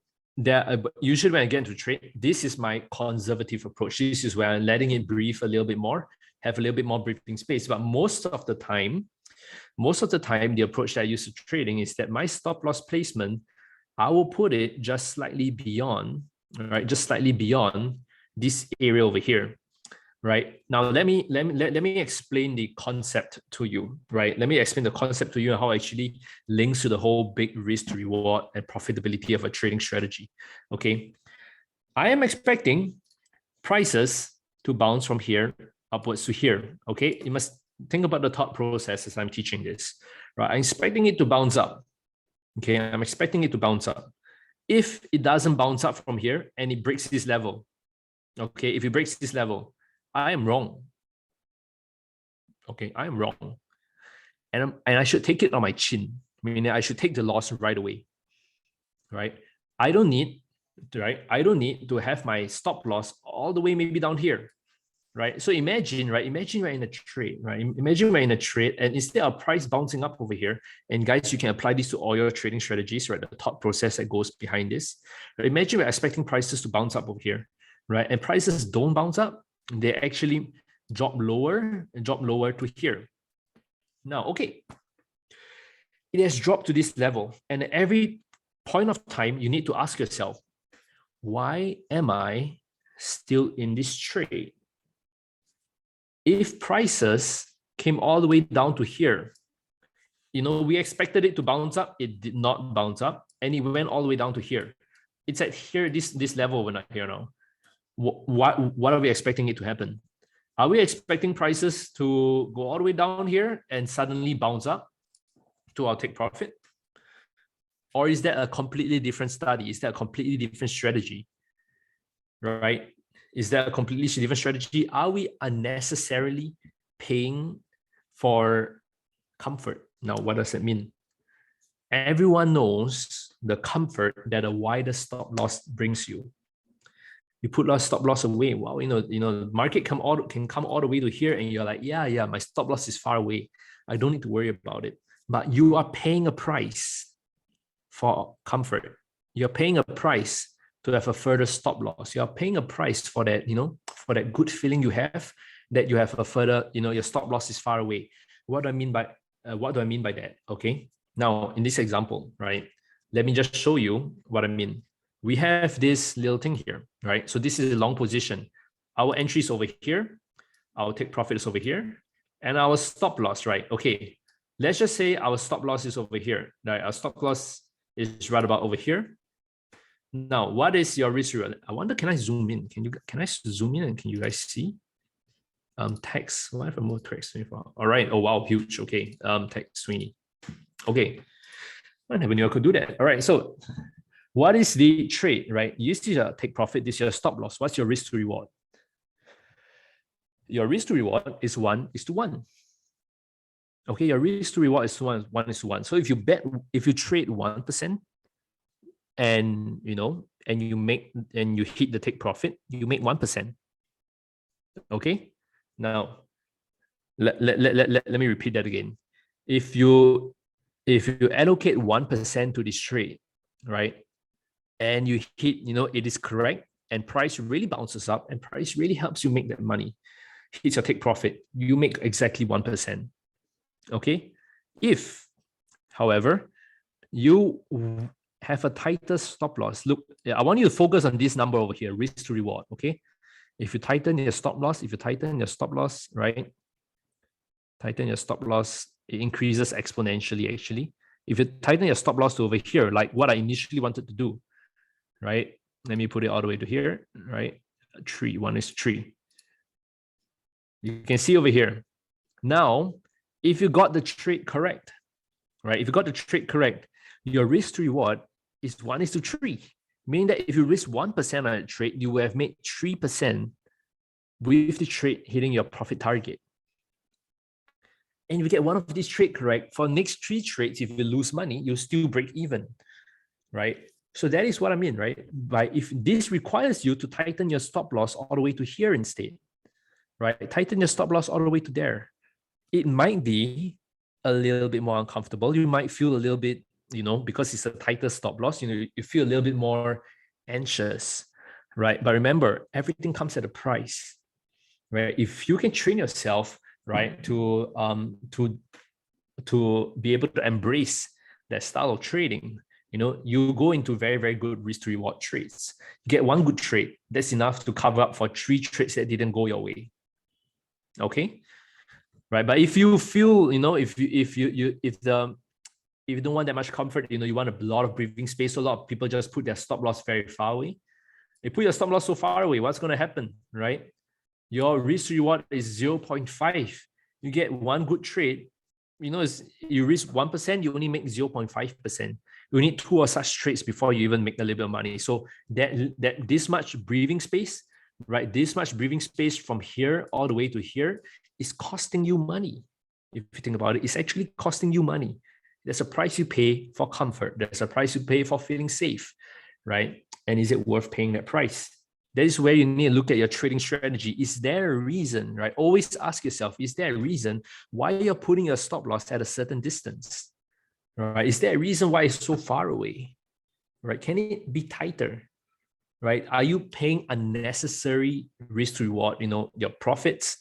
usually when I get into trade, this is my conservative approach. This is where I'm letting it breathe a little bit more, have a little bit more breathing space. But most of the time, the approach that I use to trading is that my stop loss placement, I will put it just slightly beyond, right? Just slightly beyond this area over here, right? Now, let me explain the concept to you, right? Let me explain the concept to you and how it actually links to the whole big risk to reward and profitability of a trading strategy, okay? I am expecting prices to bounce from here upwards to here, okay? You must think about the thought process as I'm teaching this, right? I'm expecting it to bounce up. Okay, I'm expecting it to bounce up. If it doesn't bounce up from here and it breaks this level, okay, if it breaks this level, I am wrong. Okay, I am wrong. And I should take it on my chin, meaning I should take the loss right away, right? I don't need to have my stop loss all the way maybe down here, right? So imagine we're in a trade, right? Imagine we're in a trade and instead of price bouncing up over here, and guys, you can apply this to all your trading strategies, right? The thought process that goes behind this. Right? Imagine we're expecting prices to bounce up over here, right? And prices don't bounce up. They actually drop lower to here. Now, okay, it has dropped to this level. And at every point of time, you need to ask yourself, why am I still in this trade? If prices came all the way down to here, we expected it to bounce up. It did not bounce up, and it went all the way down to here. It's at here, this level we're not here now. What are we expecting it to happen? Are we expecting prices to go all the way down here and suddenly bounce up to our take profit? Or is that a completely different study? Is that a completely different strategy? Right? Is that a completely different strategy? Are we unnecessarily paying for comfort? Now, what does it mean? Everyone knows the comfort that a wider stop loss brings you. You put loss stop loss away. Wow, the market can come all the way to here, and you're like, yeah, my stop loss is far away. I don't need to worry about it. But you are paying a price for comfort. You're paying a price to have a further stop loss. You're paying a price for that, for that good feeling you have that you have a further, your stop loss is far away. What do I mean by that? Okay. Now, in this example, right, let me just show you what I mean. We have this little thing here, right? So this is a long position. Our entry is over here. Our take profit is over here. And our stop loss, right? Okay. Let's just say our stop loss is over here, right? Our stop loss is right about over here. Now, what is your risk reward? I wonder, can I zoom in? Can I zoom in and can you guys see? Text, why have I more text? All right. Oh, wow, huge. Okay. Text 20. Okay. I never knew I could do that. All right. So what is the trade, right? You see your take profit, this is your stop loss. What's your risk to reward? Your risk to reward is 1:1. Okay, your risk to reward is 1:1. So if you trade 1%, and you hit the take profit, you make 1%. Okay. Now, let me repeat that again. If you allocate 1% to this trade, right, and you hit, it is correct, and price really bounces up, and price really helps you make that money, hits your take profit, you make exactly 1%. Okay. If, however, you have a tighter stop loss, look, I want you to focus on this number over here, risk to reward. Okay. If you tighten your stop loss, right, tighten your stop loss, it increases exponentially actually. If you tighten your stop loss to over here, like what I initially wanted to do, right? Let me put it all the way to here, right? 3, 1:3. You can see over here. Now, if you got the trade correct, right? If you got the trade correct, your risk to reward is 1:3. Meaning that if you risk 1% on a trade, you will have made 3% with the trade hitting your profit target. And if you get one of these trades correct, for next 3 trades, if you lose money, you still break even, right? So that is what I mean, right? But if this requires you to tighten your stop loss all the way to here instead, right? Tighten your stop loss all the way to there. It might be a little bit more uncomfortable. You might feel a little bit, because it's a tighter stop loss, you feel a little bit more anxious, right? But remember, everything comes at a price, right? If you can train yourself, right, to be able to embrace that style of trading, you go into very, very good risk to reward trades. Get one good trade, that's enough to cover up for 3 trades that didn't go your way. Okay, right? But if you feel, if you don't want that much comfort, you want a lot of breathing space. So a lot of people just put their stop loss very far away. They put your stop loss so far away, what's going to happen, right? Your risk to reward is 0.5. You get one good trade, you risk 1%, you only make 0.5%. You need 2 of such trades before you even make a little bit of money. So that this much breathing space, right? This much breathing space from here all the way to here is costing you money. If you think about it, it's actually costing you money. There's a price you pay for comfort. There's a price you pay for feeling safe, right? And is it worth paying that price? That is where you need to look at your trading strategy. Is there a reason, right? Always ask yourself, is there a reason why you're putting your stop loss at a certain distance, right? Is there a reason why it's so far away, right? Can it be tighter, right? Are you paying unnecessary risk to reward, your profits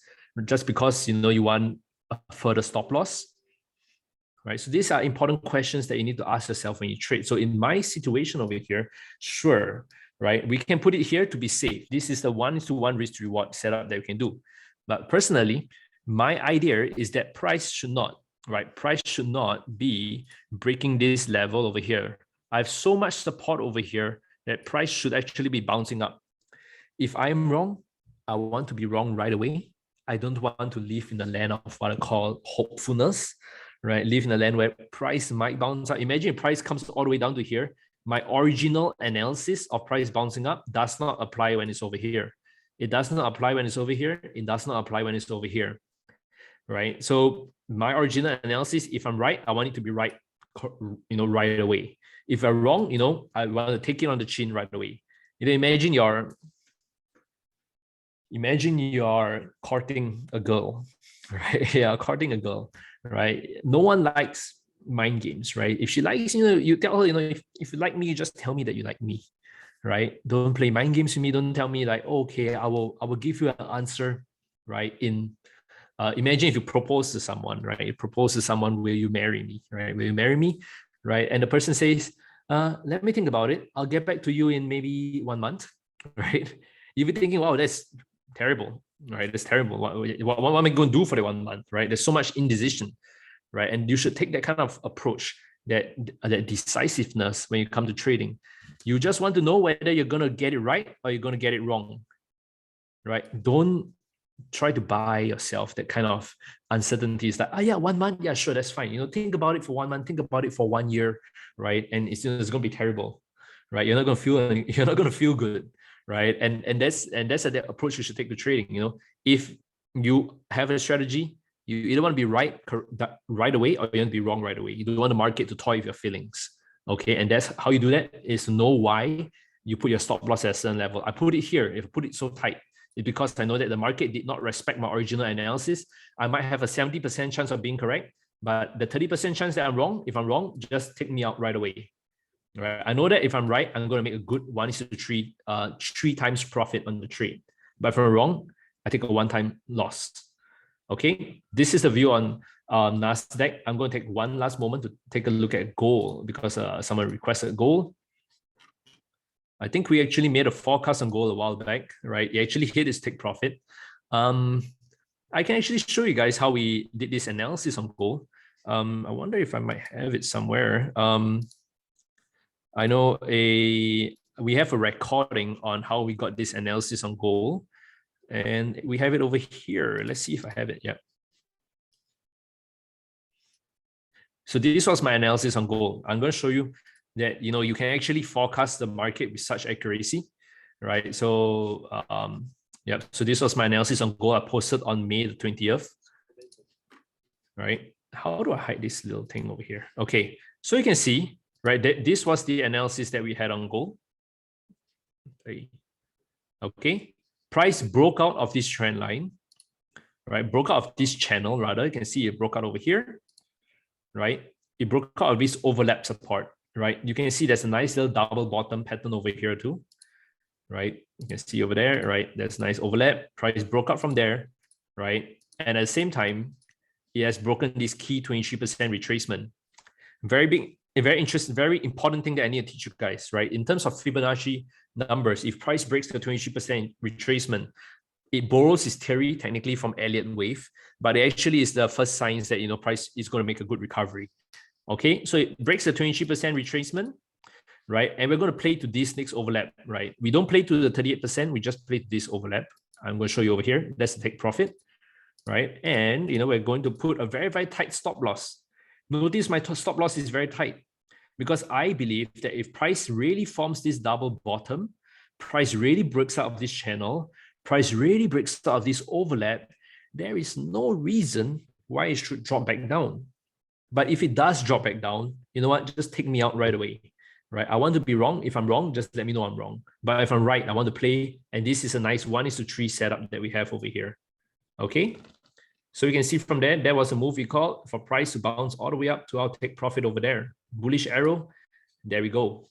just because, you want a further stop loss, right? So these are important questions that you need to ask yourself when you trade. So in my situation over here, sure, right? We can put it here to be safe. This is the 1:1 risk to reward setup that we can do. But personally, my idea is that price should not, right? Price should not be breaking this level over here. I have so much support over here that price should actually be bouncing up. If I'm wrong, I want to be wrong right away. I don't want to live in the land of what I call hopefulness, right? Live in a land where price might bounce up. Imagine if price comes all the way down to here. My original analysis of price bouncing up does not apply when it's over here. It does not apply when it's over here. It does not apply when it's over here, right? So my original analysis, if I'm right, I want it to be right, right away. If I'm wrong, I want to take it on the chin right away. Imagine you're courting a girl, right? Yeah, courting a girl, right? No one likes mind games, right? If she likes, you tell her, if you like me, you just tell me that you like me, right? Don't play mind games with me. Don't tell me like, okay, I will give you an answer, right? Imagine if you propose to someone, right? You propose to someone, will you marry me, right? Will you marry me, right? And the person says, let me think about it. I'll get back to you in maybe 1 month, right? You'll be thinking, wow, that's terrible, right? That's terrible. What am I going to do for the 1 month, right? There's so much indecision, right? And you should take that kind of approach, that decisiveness when you come to trading. You just want to know whether you're going to get it right or you're going to get it wrong, right? Don't try to buy yourself that kind of uncertainty. It's like, yeah, 1 month, yeah, sure, that's fine. Think about it for 1 month, think about it for 1 year, right? And it's going to be terrible, right? You're not going to feel good, right? And that's the approach you should take to trading. If you have a strategy, you either want to be right away or you want to be wrong right away. You don't want the market to toy with your feelings, okay? And that's how you do that, is to know why you put your stop loss at a certain level. I put it here. If I put it so tight, it's because I know that the market did not respect my original analysis. I might have a 70% chance of being correct, but the 30% chance that I'm wrong, if I'm wrong, just take me out right away. Right? I know that if I'm right, I'm going to make a good 1:3, 3 times profit on the trade. But if I'm wrong, I take a 1-time loss. Okay, this is the view on Nasdaq. I'm going to take one last moment to take a look at gold because someone requested gold. I think we actually made a forecast on gold a while back, right? It actually hit its take profit. I can actually show you guys how we did this analysis on gold. I wonder if I might have it somewhere. I know we have a recording on how we got this analysis on gold, and we have it over here. Let's see if I have it. Yeah. So this was my analysis on gold. I'm going to show you that you can actually forecast the market with such accuracy, right? So yeah. So this was my analysis on gold. I posted on May the 20th, right? How do I hide this little thing over here? Okay, so you can see, right, that this was the analysis that we had on gold. Okay, price broke out of this trend line, right? Broke out of this channel rather. You can see it broke out over here, right? It broke out of this overlap support, right? You can see there's a nice little double bottom pattern over here too, right? You can see over there, right? There's nice overlap. Price broke out from there, right? And at the same time, it has broken this key 23% retracement. Very big, very interesting, very important thing that I need to teach you guys, right? In terms of Fibonacci numbers, if price breaks the 23% retracement, it borrows its theory technically from Elliott wave, but it actually is the first signs that price is going to make a good recovery. Okay, so it breaks the 23% retracement, right? And we're going to play to this next overlap, right? We don't play to the 38%, we just play to this overlap. I'm going to show you over here. That's the take profit, right? And we're going to put a very, very tight stop loss. Notice my stop loss is very tight because I believe that if price really forms this double bottom, price really breaks out of this channel, price really breaks out of this overlap, there is no reason why it should drop back down. But if it does drop back down, you know what? Just take me out right away, right? I want to be wrong. If I'm wrong, just let me know I'm wrong. But if I'm right, I want to play. And this is a nice 1:3 setup that we have over here. Okay. So you can see from there was a move we called for price to bounce all the way up to our take profit over there. Bullish arrow. There we go.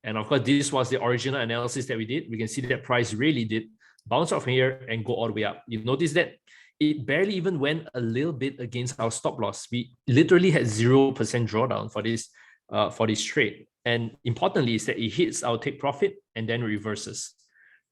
And of course, this was the original analysis that we did. We can see that price really did bounce off here and go all the way up. You notice that it barely even went a little bit against our stop loss. We literally had 0% drawdown for this trade. And importantly is that it hits our take profit and then reverses,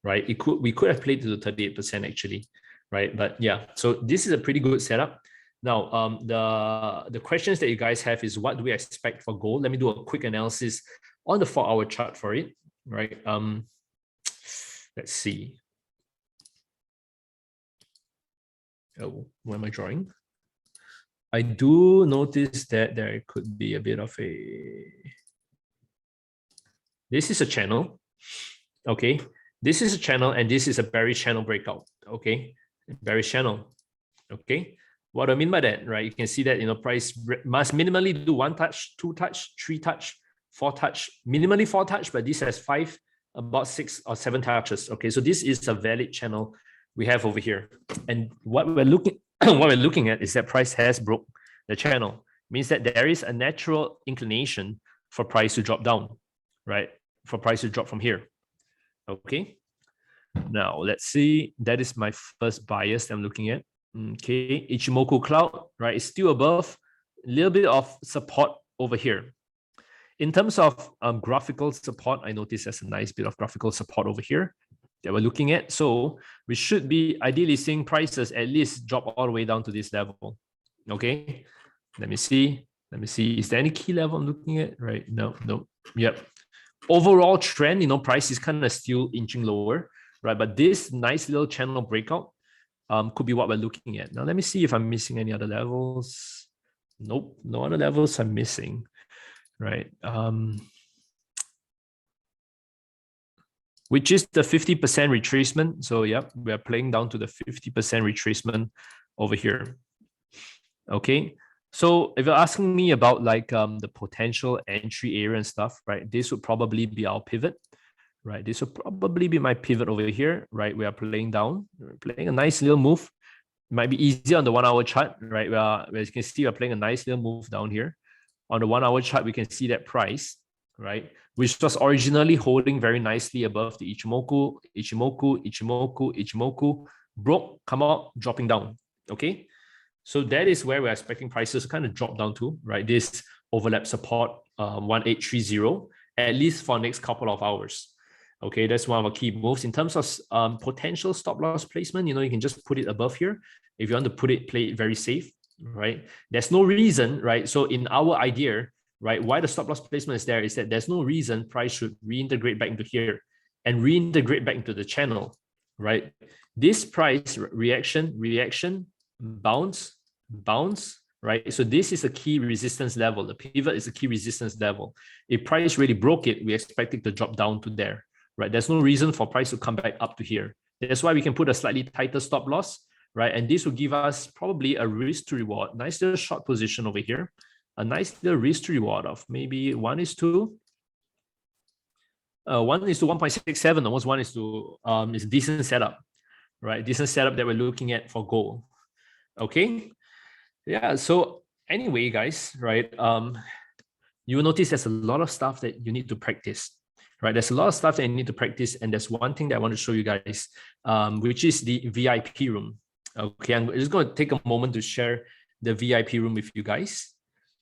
right? We could have played to the 38% actually, right? But yeah, so this is a pretty good setup. Now, the questions that you guys have is what do we expect for gold? Let me do a quick analysis on the 4-hour chart for it, right? Let's see. Oh, what am I drawing? I do notice that there could be a bit of this is a channel, okay? This is a channel and this is a bearish channel breakout, okay? Bearish channel, okay? What do I mean by that, right? You can see that, price must minimally do 1 touch, 2 touch, 3 touch, 4 touch, minimally 4 touch, but this has 5, about 6 or 7 touches, okay? So this is a valid channel we have over here. And what we're looking at is that price has broke the channel. Means that there is a natural inclination for price to drop down, right? For price to drop from here. Okay. Now let's see. That is my first bias that I'm looking at. Okay, Ichimoku cloud, right? It's still above, a little bit of support over here. In terms of graphical support, I notice there's a nice bit of graphical support over here that we're looking at. So we should be ideally seeing prices at least drop all the way down to this level. Okay, let me see. Is there any key level I'm looking at? Right? No. Yep. Overall trend, price is kind of still inching lower, right? But this nice little channel breakout could be what we're looking at. Now, let me see if I'm missing any other levels. Nope, no other levels I'm missing, right? Which is the 50% retracement. So yeah, we are playing down to the 50% retracement over here. Okay, so if you're asking me about like the potential entry area and stuff, right? This would probably be our pivot, right? This will probably be my pivot over here, right? We are playing down, we're playing a nice little move. It might be easier on the 1-hour chart, right? As you can see, we're playing a nice little move down here. On the 1-hour chart, we can see that price, right, which was originally holding very nicely above the Ichimoku, broke, come out, dropping down. Okay, so that is where we're expecting prices to kind of drop down to, right? This overlap support 1830, at least for the next couple of hours. Okay, that's one of our key moves. In terms of potential stop loss placement, you can just put it above here. If you want to play it very safe, right? There's no reason, right? So in our idea, right, why the stop loss placement is there is that there's no reason price should reintegrate back into here and reintegrate back into the channel, right? This price reaction, bounce, right? So this is a key resistance level. The pivot is a key resistance level. If price really broke it, we expect it to drop down to there, right? There's no reason for price to come back up to here. That's why we can put a slightly tighter stop loss, right? And this will give us probably a risk to reward. Nice little short position over here. A nice little risk to reward of maybe 1:1 is to 1.67, almost 1:, is a decent setup, right? Decent setup that we're looking at for gold. Okay. Yeah. So anyway, guys, right? You will notice there's a lot of stuff that you need to practice, right? There's a lot of stuff that you need to practice. And there's one thing that I want to show you guys, which is the VIP room. Okay. I'm just going to take a moment to share the VIP room with you guys.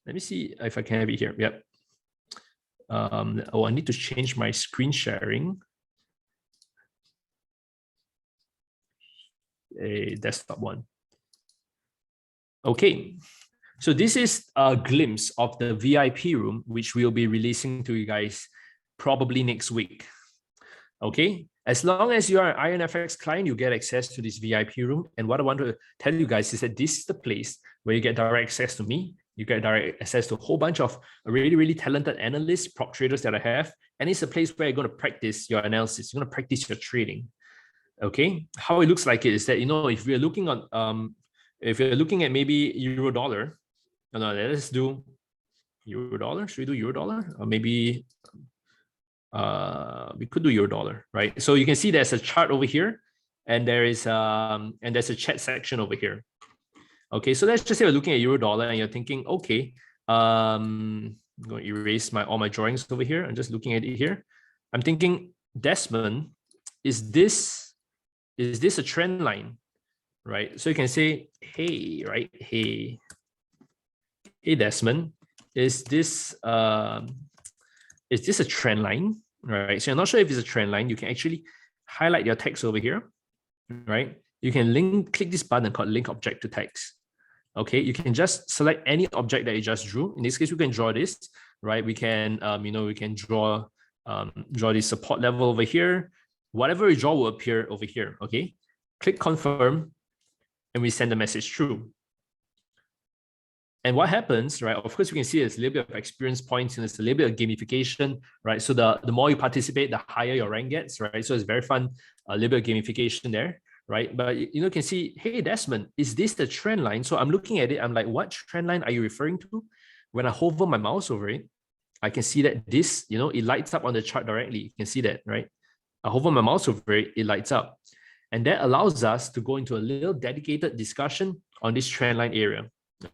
Let me see if I can have it here. Yep. I need to change my screen sharing. A desktop one. Okay, so this is a glimpse of the VIP room, which we'll be releasing to you guys probably next week. Okay, as long as you are an IronFX client, you get access to this VIP room. And what I want to tell you guys is that this is the place where you get direct access to me. You get direct access to a whole bunch of really, really talented analysts, prop traders that I have. And it's a place where you're going to practice your analysis. You're going to practice your trading. Okay, how it looks like it is that, if we're looking on, if you're looking at maybe euro dollar, no, let's do euro dollar. Should we do euro dollar? Or maybe we could do euro dollar, right? So you can see there's a chart over here, and there's a chat section over here. Okay, so let's just say we're looking at euro dollar, and you're thinking, okay, I'm going to erase all my drawings over here. I'm just looking at it here. I'm thinking, Desmond, is this a trend line? Right, so you can say, hey, right, hey Desmond, is this a trend line? Right, so you're not sure if it's a trend line. You can actually highlight your text over here, right? You can click this button called link object to text. Okay, you can just select any object that you just drew. In this case, we can draw this, right? We can we can draw this support level over here. Whatever we draw will appear over here. Okay, click confirm, and we send the message through. And what happens, right? Of course, we can see there's a little bit of experience points and there's a little bit of gamification, right? So the more you participate, the higher your rank gets, right? So it's very fun, a little bit of gamification there, right? But you can see, hey, Desmond, is this the trend line? So I'm looking at it. I'm like, what trend line are you referring to? When I hover my mouse over it, I can see that this, it lights up on the chart directly. You can see that, right? I hover my mouse over it, it lights up. And that allows us to go into a little dedicated discussion on this trend line area.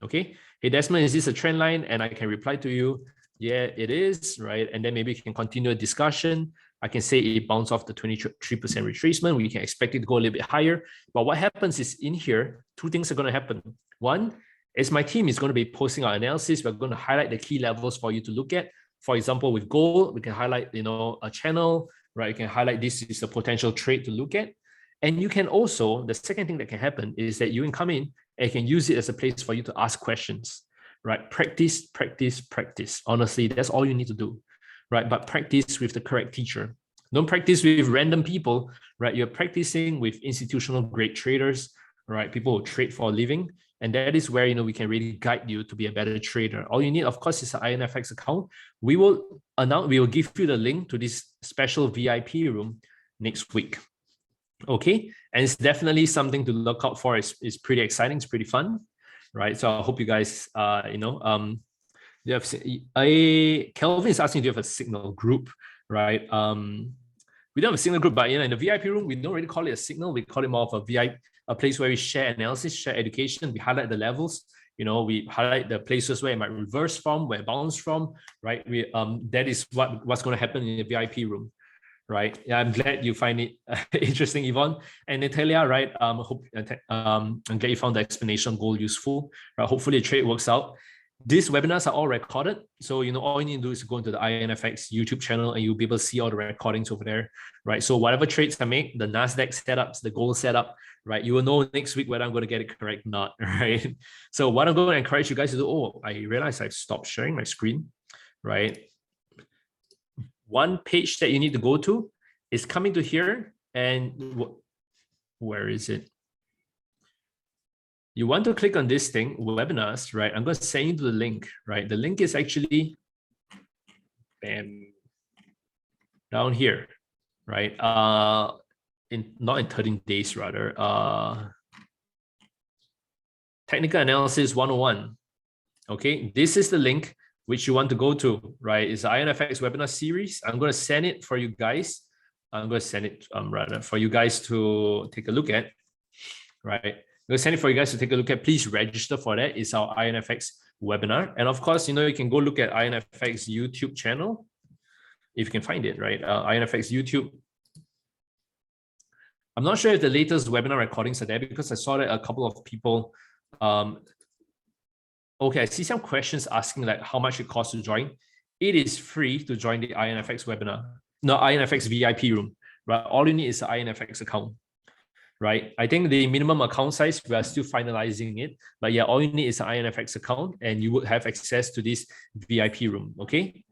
Okay. Hey, Desmond, is this a trend line? And I can reply to you, yeah, it is, right? And then maybe we can continue a discussion. I can say it bounced off the 23% retracement. We can expect it to go a little bit higher. But what happens is in here, two things are going to happen. One is my team is going to be posting our analysis. We're going to highlight the key levels for you to look at. For example, with gold, we can highlight, a channel, right? You can highlight this is a potential trade to look at. And you can also, the second thing that can happen is that you can come in and you can use it as a place for you to ask questions, right? Practice, practice, practice. Honestly, that's all you need to do, right? But practice with the correct teacher. Don't practice with random people, right? You're practicing with institutional grade traders, right? People who trade for a living. And that is where, we can really guide you to be a better trader. All you need, of course, is an IronFX account. We will give you the link to this special VIP room next week. Okay, and it's definitely something to look out for. It's pretty exciting. It's pretty fun, right? So I hope you guys, Kelvin is asking, do you have a signal group, right? We don't have a signal group, but in the VIP room, we don't really call it a signal. We call it more of a place where we share analysis, share education. We highlight the levels. We highlight the places where it might reverse from, where it bounce from, right? That is what's going to happen in the VIP room. Right. Yeah, I'm glad you find it interesting, Yvonne. And Natalia, right? I'm glad you found the explanation goal useful. Right? Hopefully the trade works out. These webinars are all recorded. So, all you need to do is go into the IronFX YouTube channel and you'll be able to see all the recordings over there, right? So whatever trades I make, the NASDAQ setups, the gold setup, right? You will know next week whether I'm going to get it correct or not, right? So what I'm going to encourage you guys to do, I realize I've stopped sharing my screen, right? One page that you need to go to is coming to here, and where is it? You want to click on this thing, webinars, right? I'm going to send you to the link, right? The link is actually down here, right? Not in 13 days, rather. Technical Analysis 101. Okay, this is the link which you want to go to, right? It's the IronFX webinar series. I'm going to send it for you guys. I'm going to send it rather for you guys to take a look at, right? I'm going to send it for you guys to take a look at. Please register for that. It's our IronFX webinar. And of course, you can go look at IronFX YouTube channel if you can find it, right? IronFX YouTube. I'm not sure if the latest webinar recordings are there because I saw that a couple of people. Okay, I see some questions asking like how much it costs to join. It is free to join the IronFX webinar. No, IronFX VIP room, right? All you need is an IronFX account, right? I think the minimum account size, we are still finalizing it. But yeah, all you need is an IronFX account and you would have access to this VIP room, okay?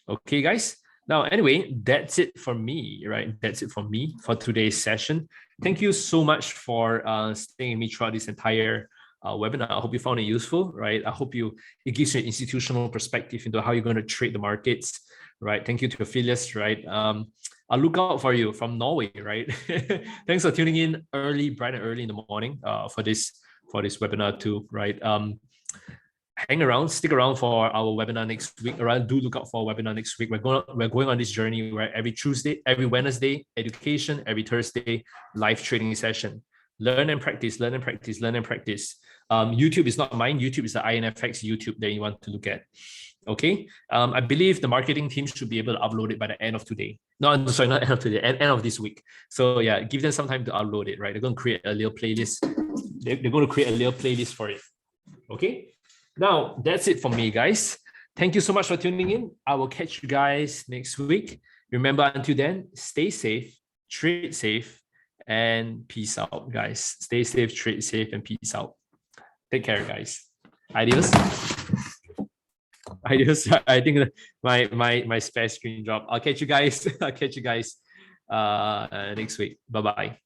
Okay, guys. Now, anyway, that's it for me, right? That's it for me for today's session. Thank you so much for staying with me throughout this entire webinar. I hope you found it useful, right? I hope it gives you an institutional perspective into how you're going to trade the markets, right? Thank you to affiliates, right? I'll look out for you from Norway, right? Thanks for tuning in bright and early in the morning for this webinar too, right? Hang around, stick around for our webinar next week. Or do look out for our webinar next week. We're going on this journey where every Tuesday, every Wednesday, education, every Thursday, live trading session. Learn and practice, learn and practice, learn and practice. YouTube is not mine. YouTube is the IronFX YouTube that you want to look at. Okay. I believe the marketing team should be able to upload it by the end of today. No, sorry, not end of today, end of this week. So yeah, give them some time to upload it, right? They're going to create a little playlist. They're going to create a little playlist for it. Okay. Now, that's it for me, guys. Thank you so much for tuning in. I will catch you guys next week. Remember, until then, stay safe, trade safe, and peace out, guys. Stay safe, trade safe, and peace out. Take care, guys. Adios. Adios. I think my spare screen dropped. I'll catch you guys. I'll catch you guys next week. Bye-bye.